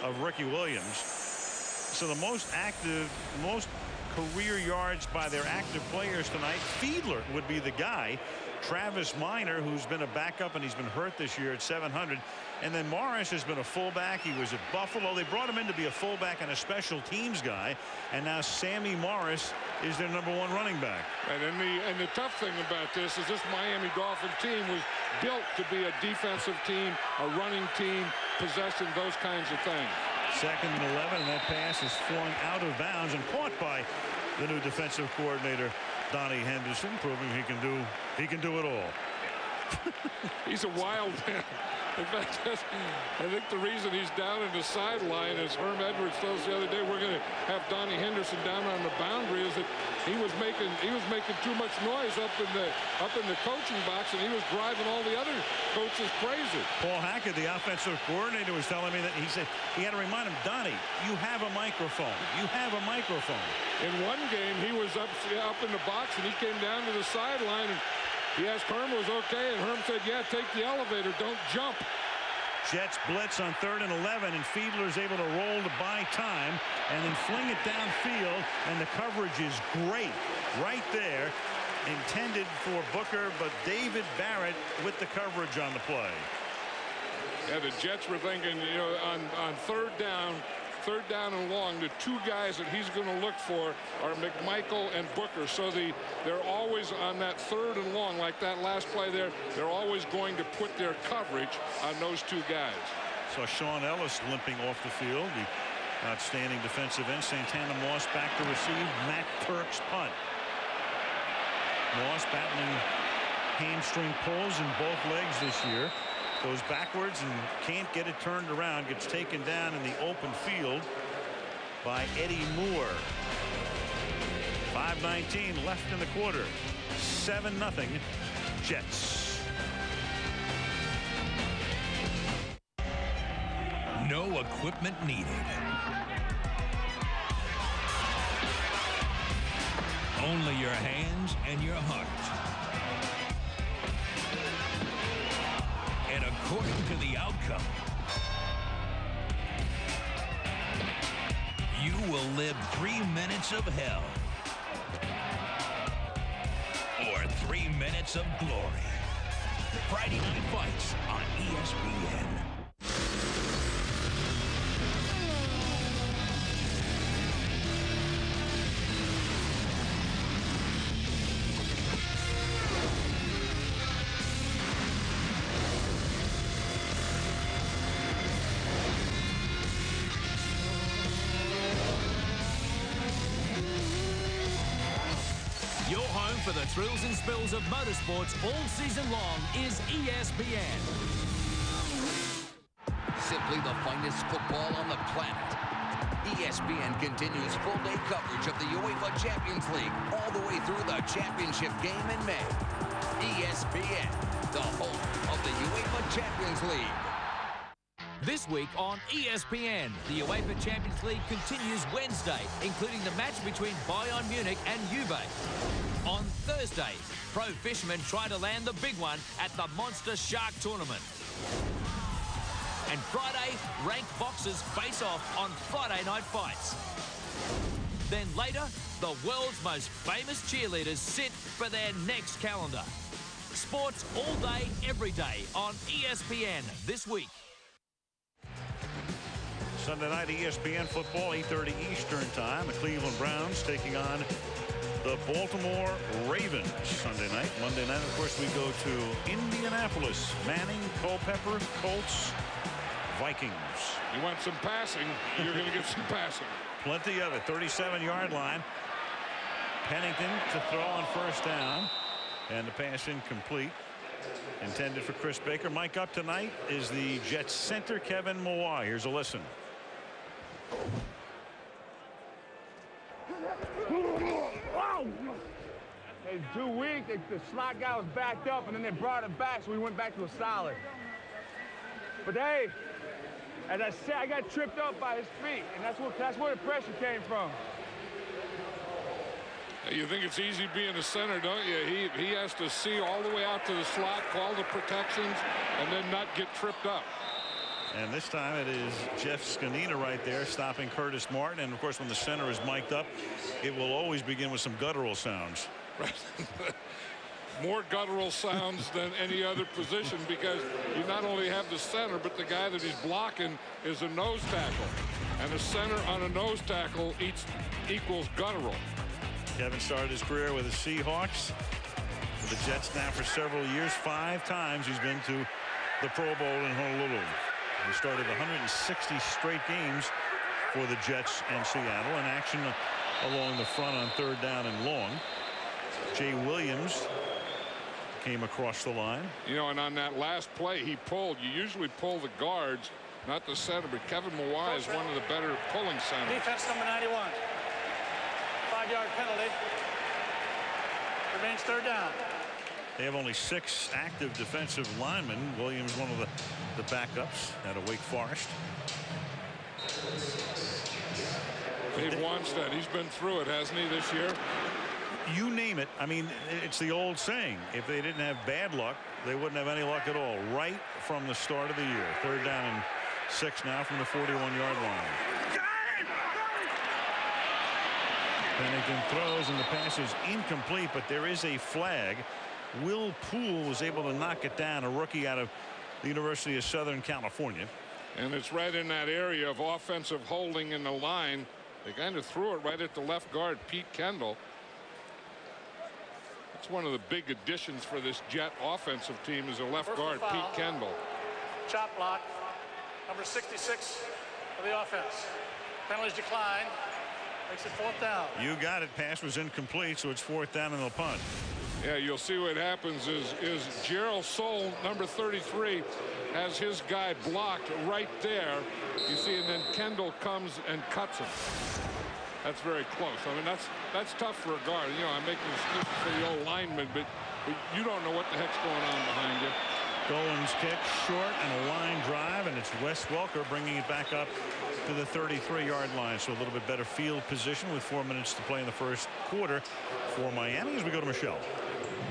of Ricky Williams, so the most career yards by their active players tonight, Fiedler would be the guy. Travis Minor, who's been a backup and he's been hurt this year at 700. And then Morris has been a fullback. He was at Buffalo. They brought him in to be a fullback and a special teams guy. And now Sammy Morris is their #1 running back. Right, and the tough thing about this is this Miami Dolphin team was built to be a defensive team, a running team, possessing those kinds of things. 2nd and 11, and that pass is flung out of bounds and caught by the new defensive coordinator Donnie Henderson, proving he can do it all. He's a wild man. In fact, I think the reason he's down in the sideline, as Herm Edwards told us the other day, we're going to have Donnie Henderson down on the boundary, is that he was making too much noise up in the coaching box, and he was driving all the other coaches crazy. Paul Hackett, the offensive coordinator, was telling me that he said he had to remind him, Donnie, you have a microphone. You have a microphone. In one game, he was up in the box, and he came down to the sideline, and he asked Herm was okay, and Herm said, yeah, take the elevator, don't jump. Jets blitz on 3rd and 11, and Fiedler's able to roll to buy time and then fling it downfield, and the coverage is great right there, intended for Booker, but David Barrett with the coverage on the play. Yeah, the Jets were thinking, you know, on third down and long, the two guys that he's going to look for are McMichael and Booker. So they're always on that 3rd and long, like that last play there. They're always going to put their coverage on those two guys. So Sean Ellis limping off the field. The outstanding defensive end. Santana Moss back to receive. Matt Turk's punt. Moss battling hamstring pulls in both legs this year. Goes backwards and can't get it turned around. Gets taken down in the open field by Eddie Moore. 5:19 left in the quarter. 7-0 Jets. No equipment needed. Only your hands and your heart. And according to the outcome, you will live 3 minutes of hell or 3 minutes of glory. Friday Night Fights on ESPN. For the thrills and spills of motorsports all season long is ESPN. Simply the finest football on the planet. ESPN continues full-day coverage of the UEFA Champions League all the way through the championship game in May. ESPN, the home of the UEFA Champions League. This week on ESPN, the UEFA Champions League continues Wednesday, including the match between Bayern Munich and Juve. On Thursday, pro fishermen try to land the big one at the Monster Shark Tournament. And Friday, ranked boxers face off on Friday Night Fights. Then later, the world's most famous cheerleaders sit for their next calendar. Sports all day, every day on ESPN this week. Sunday night ESPN football, 8:30 Eastern time. The Cleveland Browns taking on the Baltimore Ravens Sunday night. Monday night, of course, we go to Indianapolis. Manning, Culpepper, Colts, Vikings. You want some passing, you're going to get some passing. Plenty of it. 37-yard line. Pennington to throw on first down. And the pass incomplete. Intended for Chris Baker. Mike up tonight is the Jets center, Kevin Moreeeee. Here's a listen. In 2 weeks, the slot guy was backed up, and then they brought it back, so we went back to a solid. But hey, as I said, I got tripped up by his feet, and that's where the pressure came from. You think it's easy being a center, don't you? He has to see all the way out to the slot, call the protections, and then not get tripped up. And this time it is Jeff Scanina right there stopping Curtis Martin. And of course, when the center is mic'd up, it will always begin with some guttural sounds. Right. More guttural sounds than any other position, because you not only have the center, but the guy that he's blocking is a nose tackle. And a center on a nose tackle equals guttural. Kevin started his career with the Seahawks. With the Jets now for several years. 5 times he's been to the Pro Bowl in Honolulu. He started 160 straight games for the Jets and Seattle. In action along the front on third down and long. Jay Williams came across the line. You know, and on that last play, he pulled. You usually pull the guards, not the center, but Kevin Moreeeee is one of the better pulling centers. Defense number 91. 5-yard penalty. Remains third down. They have only 6 active defensive linemen. Williams, one of the backups out of Wake Forest. Dave Wanstead, he's been through it, hasn't he, this year? You name it. I mean, it's the old saying. If they didn't have bad luck, they wouldn't have any luck at all. Right from the start of the year. Third down and 6 now from the 41-yard line. Pennington throws, and the pass is incomplete, but there is a flag. Will Poole was able to knock it down, a rookie out of the University of Southern California. And it's right in that area of offensive holding in the line. They kind of threw it right at the left guard, Pete Kendall. That's one of the big additions for this Jet offensive team is a left guard, Pete Kendall. Chop block, number 66 for the offense. Penalties decline. Makes it fourth down. You got it. Pass was incomplete, so it's fourth down and they'll punt. Yeah, you'll see what happens is Gerald Soule, number 33, has his guy blocked right there. You see, and then Kendall comes and cuts him. That's very close. I mean, that's tough for a guard. You know, I'm making excuses for the old lineman, but you don't know what the heck's going on behind you. Goins kick short and a line drive, and it's Wes Welker bringing it back up to the 33-yard line. So a little bit better field position with 4 minutes to play in the first quarter for Miami as we go to Michelle.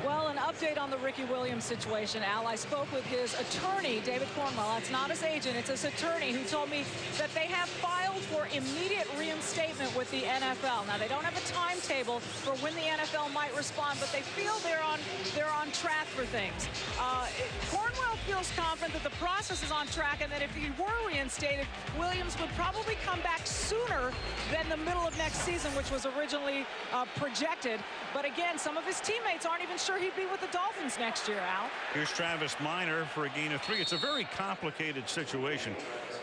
Well, an update on the Ricky Williams situation, Al. I spoke with his attorney, David Cornwell. It's not his agent, it's his attorney, who told me that they have filed for immediate reinstatement with the NFL. Now, they don't have a timetable for when the NFL might respond, but they feel they're on track for things. Cornwell feels confident that the process is on track and that if he were reinstated, Williams would probably come back sooner than the middle of next season, which was originally projected. But again, some of his teammates aren't even sure he'd be with the Dolphins next year, Al. Here's Travis Minor for a gain of 3. It's a very complicated situation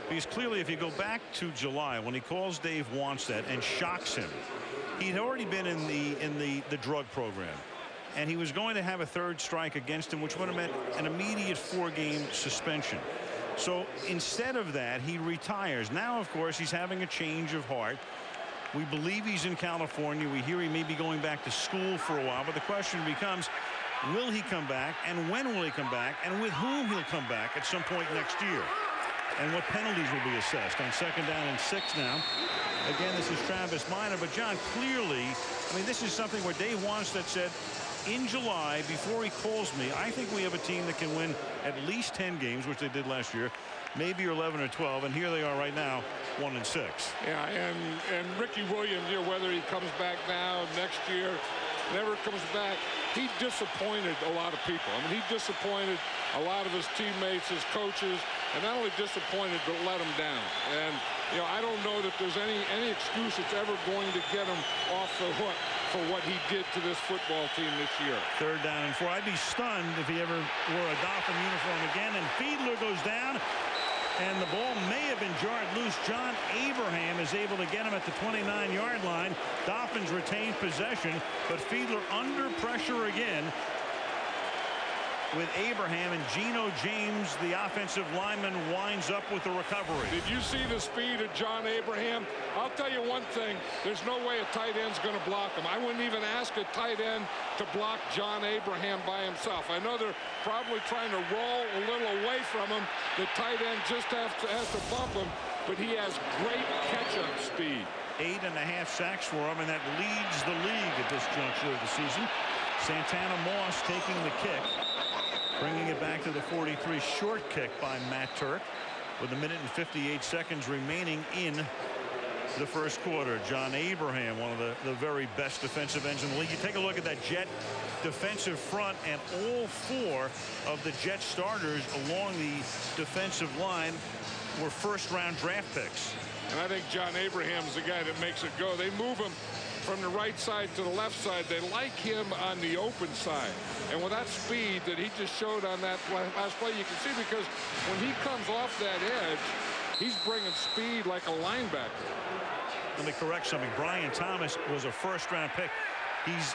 because clearly if you go back to July when he calls Dave Wanstead and shocks him, he'd already been in the drug program. And he was going to have a third strike against him, which would have meant an immediate 4-game suspension. So instead of that, he retires. Now, of course, he's having a change of heart. We believe he's in California. We hear he may be going back to school for a while. But the question becomes, will he come back? And when will he come back? And with whom he'll come back at some point next year? And what penalties will be assessed on 2nd down and 6 now. Again, this is Travis Minor. But, John, clearly, I mean, this is something where Dave Wanstead said, in July, before he calls me, I think we have a team that can win at least 10 games, which they did last year, maybe 11 or 12, and here they are right now, 1 and 6. Yeah, and Ricky Williams, you know, whether he comes back now, next year, never comes back, he disappointed a lot of people. I mean, he disappointed a lot of his teammates, his coaches, and not only disappointed, but let them down. And, you know, I don't know that there's any excuse that's ever going to get him off the hook for what he did to this football team this year. 3rd down and 4. I'd be stunned if he ever wore a Dolphin uniform again. And Fiedler goes down, and the ball may have been jarred loose. John Abraham is able to get him at the 29-yard line. Dolphins retain possession, but Fiedler under pressure again with Abraham, and Geno James, the offensive lineman, winds up with the recovery. Did you see the speed of John Abraham? I'll tell you one thing, there's no way a tight end's going to block him. I wouldn't even ask a tight end to block John Abraham by himself. I know they're probably trying to roll a little away from him. The tight end just has to bump him, but he has great catch-up speed. 8.5 sacks for him, and that leads the league at this juncture of the season. Santana Moss taking the kick, bringing it back to the 43. Short kick by Matt Turk with 1 minute and 58 seconds remaining in the first quarter. John Abraham, one of the very best defensive ends in the league. You take a look at that Jet defensive front, and all 4 of the Jet starters along the defensive line were first-round draft picks. And I think John Abraham's the guy that makes it go. They move him from the right side to the left side. They like him on the open side. And with that speed that he just showed on that last play, you can see because when he comes off that edge, he's bringing speed like a linebacker. Let me correct something. Brian Thomas was a first-round pick. He's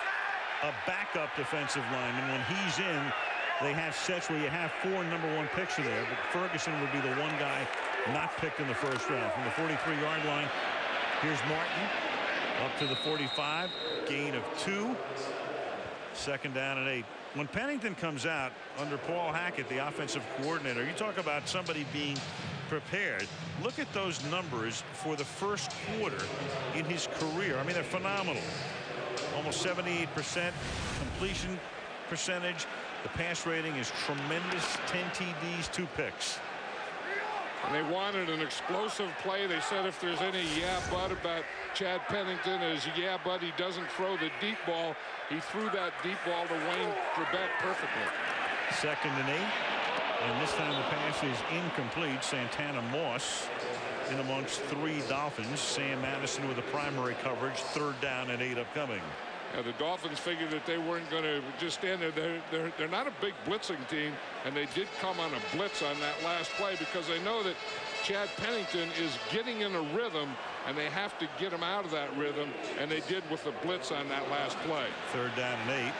a backup defensive lineman. When he's in, they have sets where you have 4 #1 picks are there, but Ferguson would be the one guy not picked in the first round. From the 43-yard line, here's Martin up to the 45, gain of 2. Second down and 8. When Pennington comes out under Paul Hackett, the offensive coordinator, you talk about somebody being prepared. Look at those numbers for the first quarter in his career. I mean, they're phenomenal. Almost 78% completion percentage. The pass rating is tremendous. 10 TDs, 2 picks. And they wanted an explosive play. They said if there's any but about Chad Pennington is but he doesn't throw the deep ball. He threw that deep ball to Wayne Trebek perfectly. Second and 8. And this time the pass is incomplete. Santana Moss in amongst 3 Dolphins. Sam Madison with the primary coverage. 3rd down and 8 upcoming. The Dolphins figured that they weren't going to just stand there. They're not a big blitzing team, and they did come on a blitz on that last play because they know that Chad Pennington is getting in a rhythm, and they have to get him out of that rhythm, and they did with the blitz on that last play. 3rd down and 8.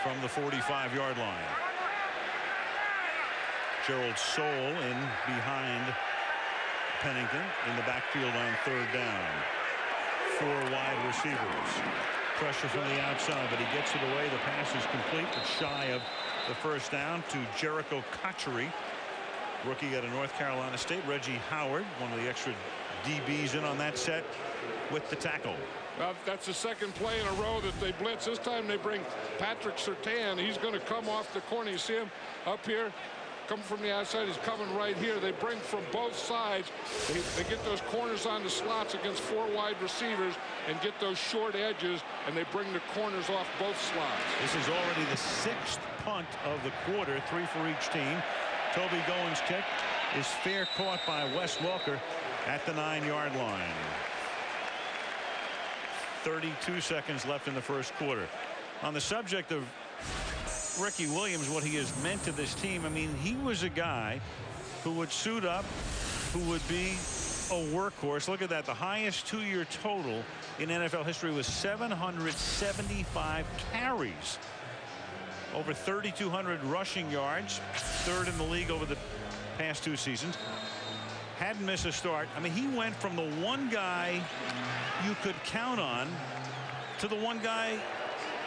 From the 45-yard line. Gerald Soule in behind Pennington in the backfield on 3rd down. 4 wide receivers. Pressure from the outside, but he gets it away. The pass is complete, but shy of the first down to Jericho Cotchery, rookie out of North Carolina State. Reggie Howard, one of the extra DBs in on that set with the tackle. That's the second play in a row that they blitz. This time they bring Patrick Surtain. He's going to come off the corner. You see him up here? Coming from the outside, he's coming right here. They bring from both sides. They get those corners on the slots against 4 wide receivers and get those short edges, and they bring the corners off both slots. This is already the 6th punt of the quarter, 3 for each team. Toby Goins' kick is fair, caught by Wes Welker at the 9-yard line. 32 seconds left in the first quarter. On the subject of Ricky Williams, what he has meant to this team, I mean, he was a guy who would suit up, who would be a workhorse. Look at that. The highest 2-year total in NFL history was 775 carries. Over 3,200 rushing yards, 3rd in the league over the past 2 seasons. Hadn't missed a start. I mean, he went from the one guy you could count on to the one guy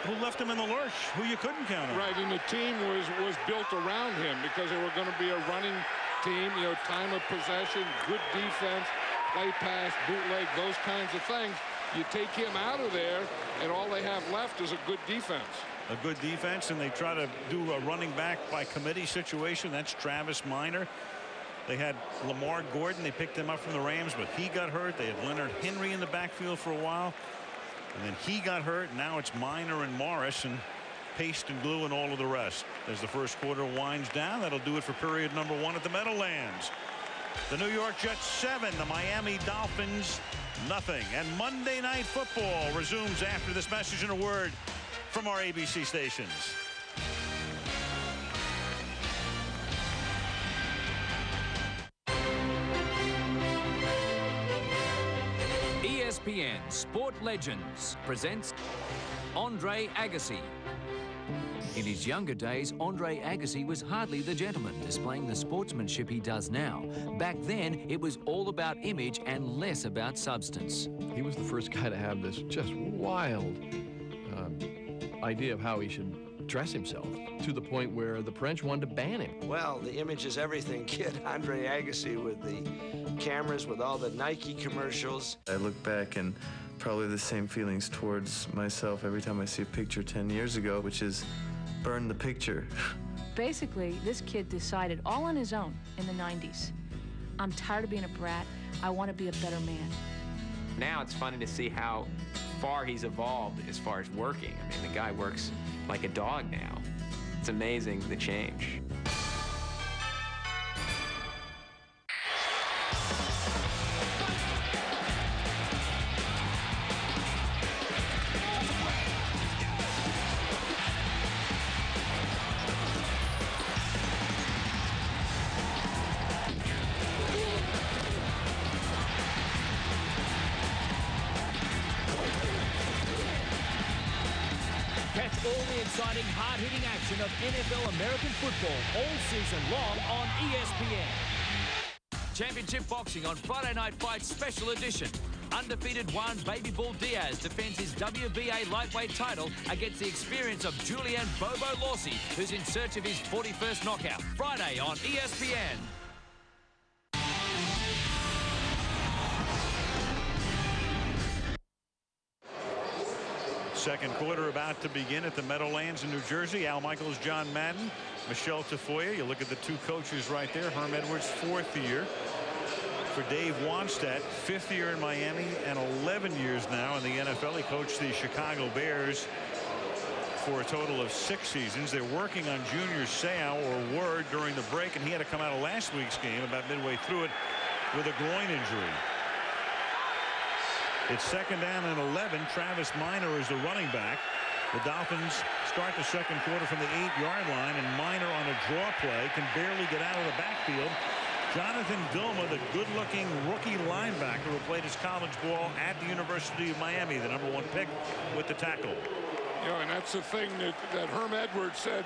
who left him in the lurch, who you couldn't count on. Right, and the team was built around him because they were going to be a running team, you know, time of possession, good defense, play pass, bootleg, those kinds of things. You take him out of there, and all they have left is a good defense. A good defense, and they try to do a running back by committee situation. That's Travis Minor. They had Lamar Gordon. They picked him up from the Rams, but he got hurt. They had Leonard Henry in the backfield for a while, and then he got hurt. Now it's Minor and Morris and paste and glue and all of the rest. As the first quarter winds down, that'll do it for period number 1 at the Meadowlands. The New York Jets 7, the Miami Dolphins nothing. And Monday Night Football resumes after this message and a word from our ABC stations. ESPN Sport Legends presents Andre Agassi. In his younger days, Andre Agassi was hardly the gentleman, displaying the sportsmanship he does now. Back then, it was all about image and less about substance. He was the first guy to have this just wild idea of how he should dress himself, to the point where the French wanted to ban him. Well, the image is everything, kid. Andre Agassi with the cameras, with all the Nike commercials. I look back and probably the same feelings towards myself every time I see a picture 10 years ago, which is burn the picture. Basically, this kid decided all on his own in the 90s. I'm tired of being a brat. I want to be a better man. Now it's funny to see how far he's evolved as far as working. I mean, the guy works like a dog now. It's amazing, the change. Catch all the exciting, hard-hitting action of NFL American football all season long on ESPN. Championship boxing on Friday Night Fights Special Edition. Undefeated one, Baby Bull Diaz defends his WBA lightweight title against the experience of Julian Bobo Lawsey, who's in search of his 41st knockout. Friday on ESPN. Second quarter about to begin at the Meadowlands in New Jersey. Al Michaels, John Madden, Michelle Tafoya. You look at the two coaches right there. Herm Edwards, 4th year. For Dave Wannstedt, 5th year in Miami and 11 years now in the NFL. He coached the Chicago Bears for a total of 6 seasons. They're working on Junior Seau, or Word, during the break, and he had to come out of last week's game about midway through it with a groin injury. It's 2nd down and 11. Travis Minor is the running back. The Dolphins start the second quarter from the 8-yard line, and Minor on a draw play can barely get out of the backfield. Jonathan Vilma, the good-looking rookie linebacker who played his college ball at the University of Miami, the #1 pick, with the tackle. Yeah, and that's the thing that Herm Edwards said.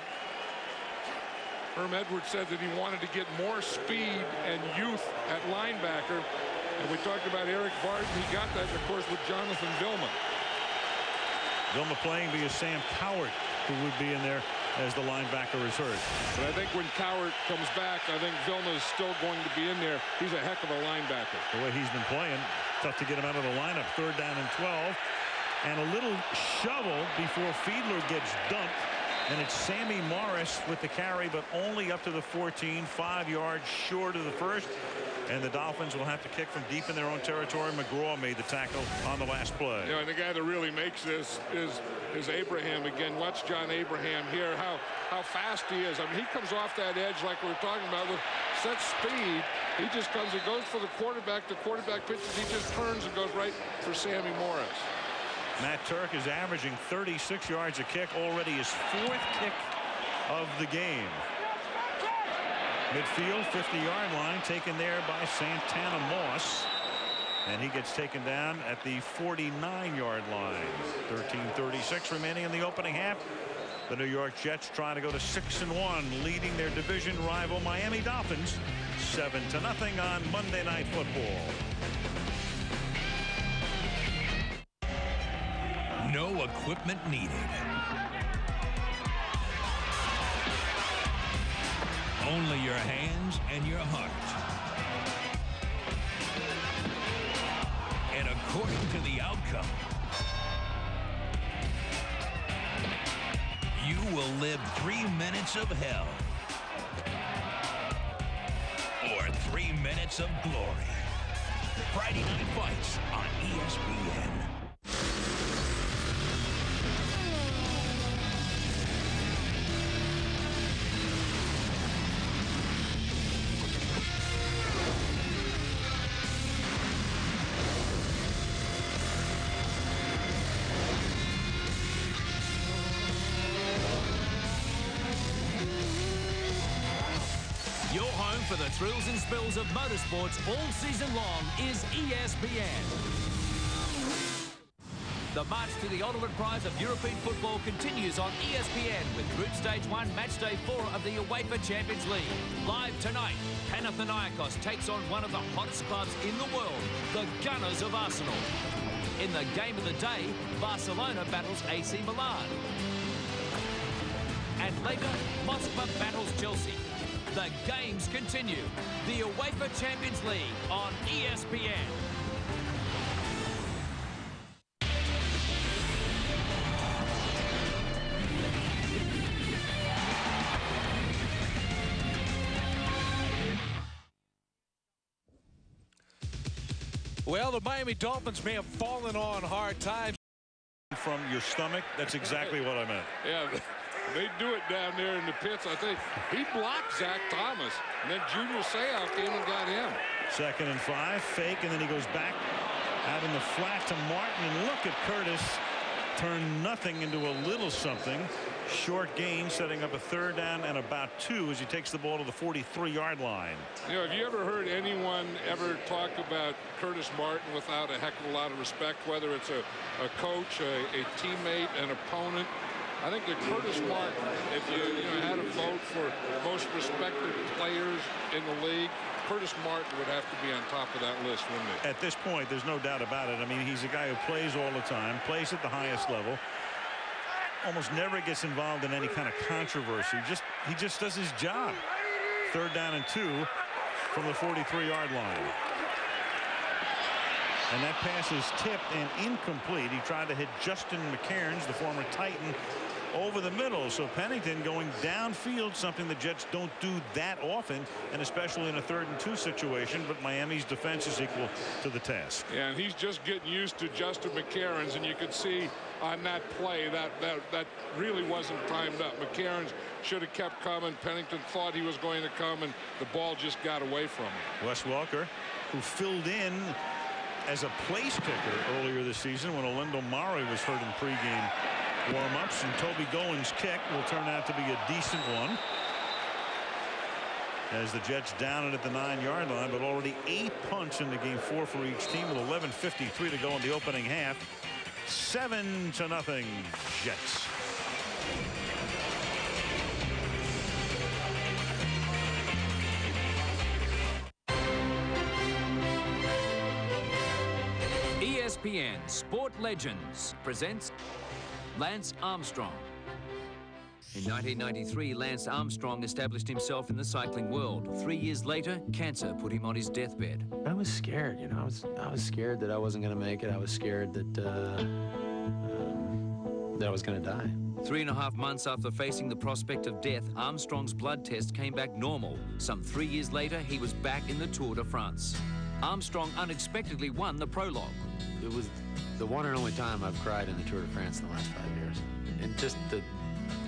Herm Edwards said that he wanted to get more speed and youth at linebacker. And we talked about Eric Barton. He got that, of course, with Jonathan Vilma. Vilma playing via Sam Cowart, who would be in there as the linebacker is hurt. But I think when Cowart comes back, I think Vilma is still going to be in there. He's a heck of a linebacker. The way he's been playing, tough to get him out of the lineup. 3rd down and 12. And a little shovel before Fiedler gets dumped. And it's Sammy Morris with the carry, but only up to the 14, 5 yards short of the first. And the Dolphins will have to kick from deep in their own territory. McGraw made the tackle on the last play. Yeah, and the guy that really makes this is Abraham. Again, watch John Abraham here, how fast he is. I mean, he comes off that edge like we were talking about with such speed. He just comes, he goes for the quarterback. The quarterback pitches, he just turns and goes right for Sammy Morris. Matt Turk is averaging 36 yards a kick, already his 4th kick of the game. Midfield, 50-yard line, taken there by Santana Moss. And he gets taken down at the 49-yard line. 13:36 remaining in the opening half. The New York Jets trying to go to 6-1, leading their division rival Miami Dolphins 7-0 on Monday Night Football. No equipment needed. Only your hands and your heart. And according to the outcome, you will live 3 minutes of hell. Or 3 minutes of glory. Friday Night Fights on ESPN. For the thrills and spills of motorsports all season long is ESPN. The march to the ultimate prize of European football continues on ESPN with Group Stage 1, Match Day 4 of the UEFA Champions League. Live tonight, Panathinaikos takes on one of the hottest clubs in the world, the Gunners of Arsenal. In the game of the day, Barcelona battles AC Milan. And later, Moscow battles Chelsea. The games continue. The UEFA Champions League on ESPN. Well, the Miami Dolphins may have fallen on hard times. From your stomach, that's exactly what I meant. Yeah. They do it down there in the pits. I think he blocked Zach Thomas, and then Junior Seau came and got him. 2nd and 5, fake, and then he goes back out in the flat to Martin. And look at Curtis turn nothing into a little something. Short gain, setting up a 3rd down and about 2 as he takes the ball to the 43-yard line. You know, have you ever heard anyone ever talk about Curtis Martin without a heck of a lot of respect, whether it's a coach, a teammate, an opponent? I think that Curtis Martin, if you had a vote for most respected players in the league, Curtis Martin would have to be on top of that list, wouldn't he? At this point, there's no doubt about it. I mean, he's a guy who plays all the time, plays at the highest level, almost never gets involved in any kind of controversy. He just does his job. 3rd down and 2 from the 43-yard line. And that pass is tipped and incomplete. He tried to hit Justin McCairns, the former Titan, over the middle. So Pennington going downfield, something the Jets don't do that often, and especially in a 3rd and 2 situation. But Miami's defense is equal to the task. Yeah, and he's just getting used to Justin McCairns, and you could see on that play that really wasn't timed up. McCairns should have kept coming. Pennington thought he was going to come, and the ball just got away from him. Wes Welker, who filled in as a place kicker earlier this season when Olindo Mare was hurt in pregame warm-ups, and Toby Gowen's kick will turn out to be a decent one as the Jets down it at the 9-yard line, but already 8 punts in the game, 4 for each team, with 11:53 to go in the opening half. 7-0 Jets. ESPN Sport Legends presents Lance Armstrong. In 1993, Lance Armstrong established himself in the cycling world. 3 years later, cancer put him on his deathbed. I was scared, you know. I was scared that I wasn't going to make it. I was scared that I was going to die. 3.5 months after facing the prospect of death, Armstrong's blood test came back normal. Some 3 years later, he was back in the Tour de France. Armstrong unexpectedly won the prologue. It was the one and only time I've cried in the Tour de France in the last 5 years. And just the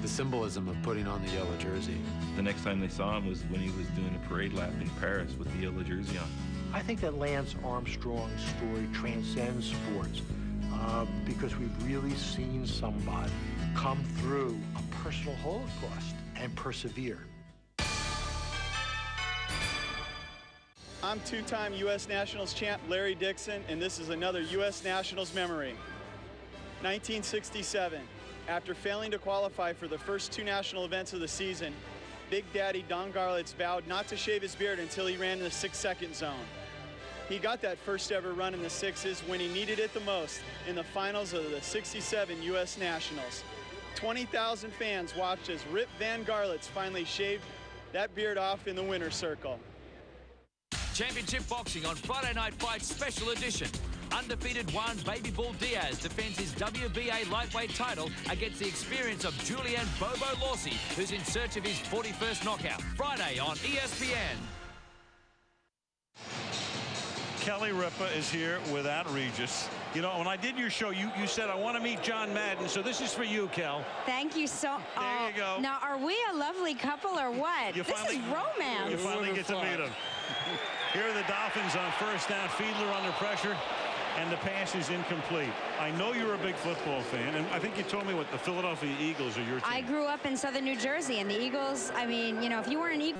symbolism of putting on the yellow jersey. The next time they saw him was when he was doing a parade lap in Paris with the yellow jersey on. I think that Lance Armstrong's story transcends sports because we've really seen somebody come through a personal Holocaust and persevere. I'm two-time U.S. Nationals champ Larry Dixon, and this is another U.S. Nationals memory. 1967. After failing to qualify for the first 2 national events of the season, Big Daddy Don Garlits vowed not to shave his beard until he ran in the 6-second zone. He got that first ever run in the 6s when he needed it the most, in the finals of the 67 U.S. Nationals. 20,000 fans watched as Rip Van Garlits finally shaved that beard off in the winner's circle. Championship boxing on Friday Night Fights Special Edition. Undefeated Juan Baby Bull Diaz defends his WBA lightweight title against the experience of Julian Bobo Lawsey, who's in search of his 41st knockout. Friday on ESPN. Kelly Ripa is here without Regis. You know, when I did your show, you said, I want to meet John Madden, so this is for you, Kel. Thank you so much. There you go. Now, are we a lovely couple or what? This is romance. You finally get to meet him. Here are the Dolphins on 1st down. Fiedler under pressure, and the pass is incomplete. I know you're a big football fan, and I think you told me what the Philadelphia Eagles are your team. I grew up in southern New Jersey, and the Eagles, I mean, you know, if you weren't an Eagle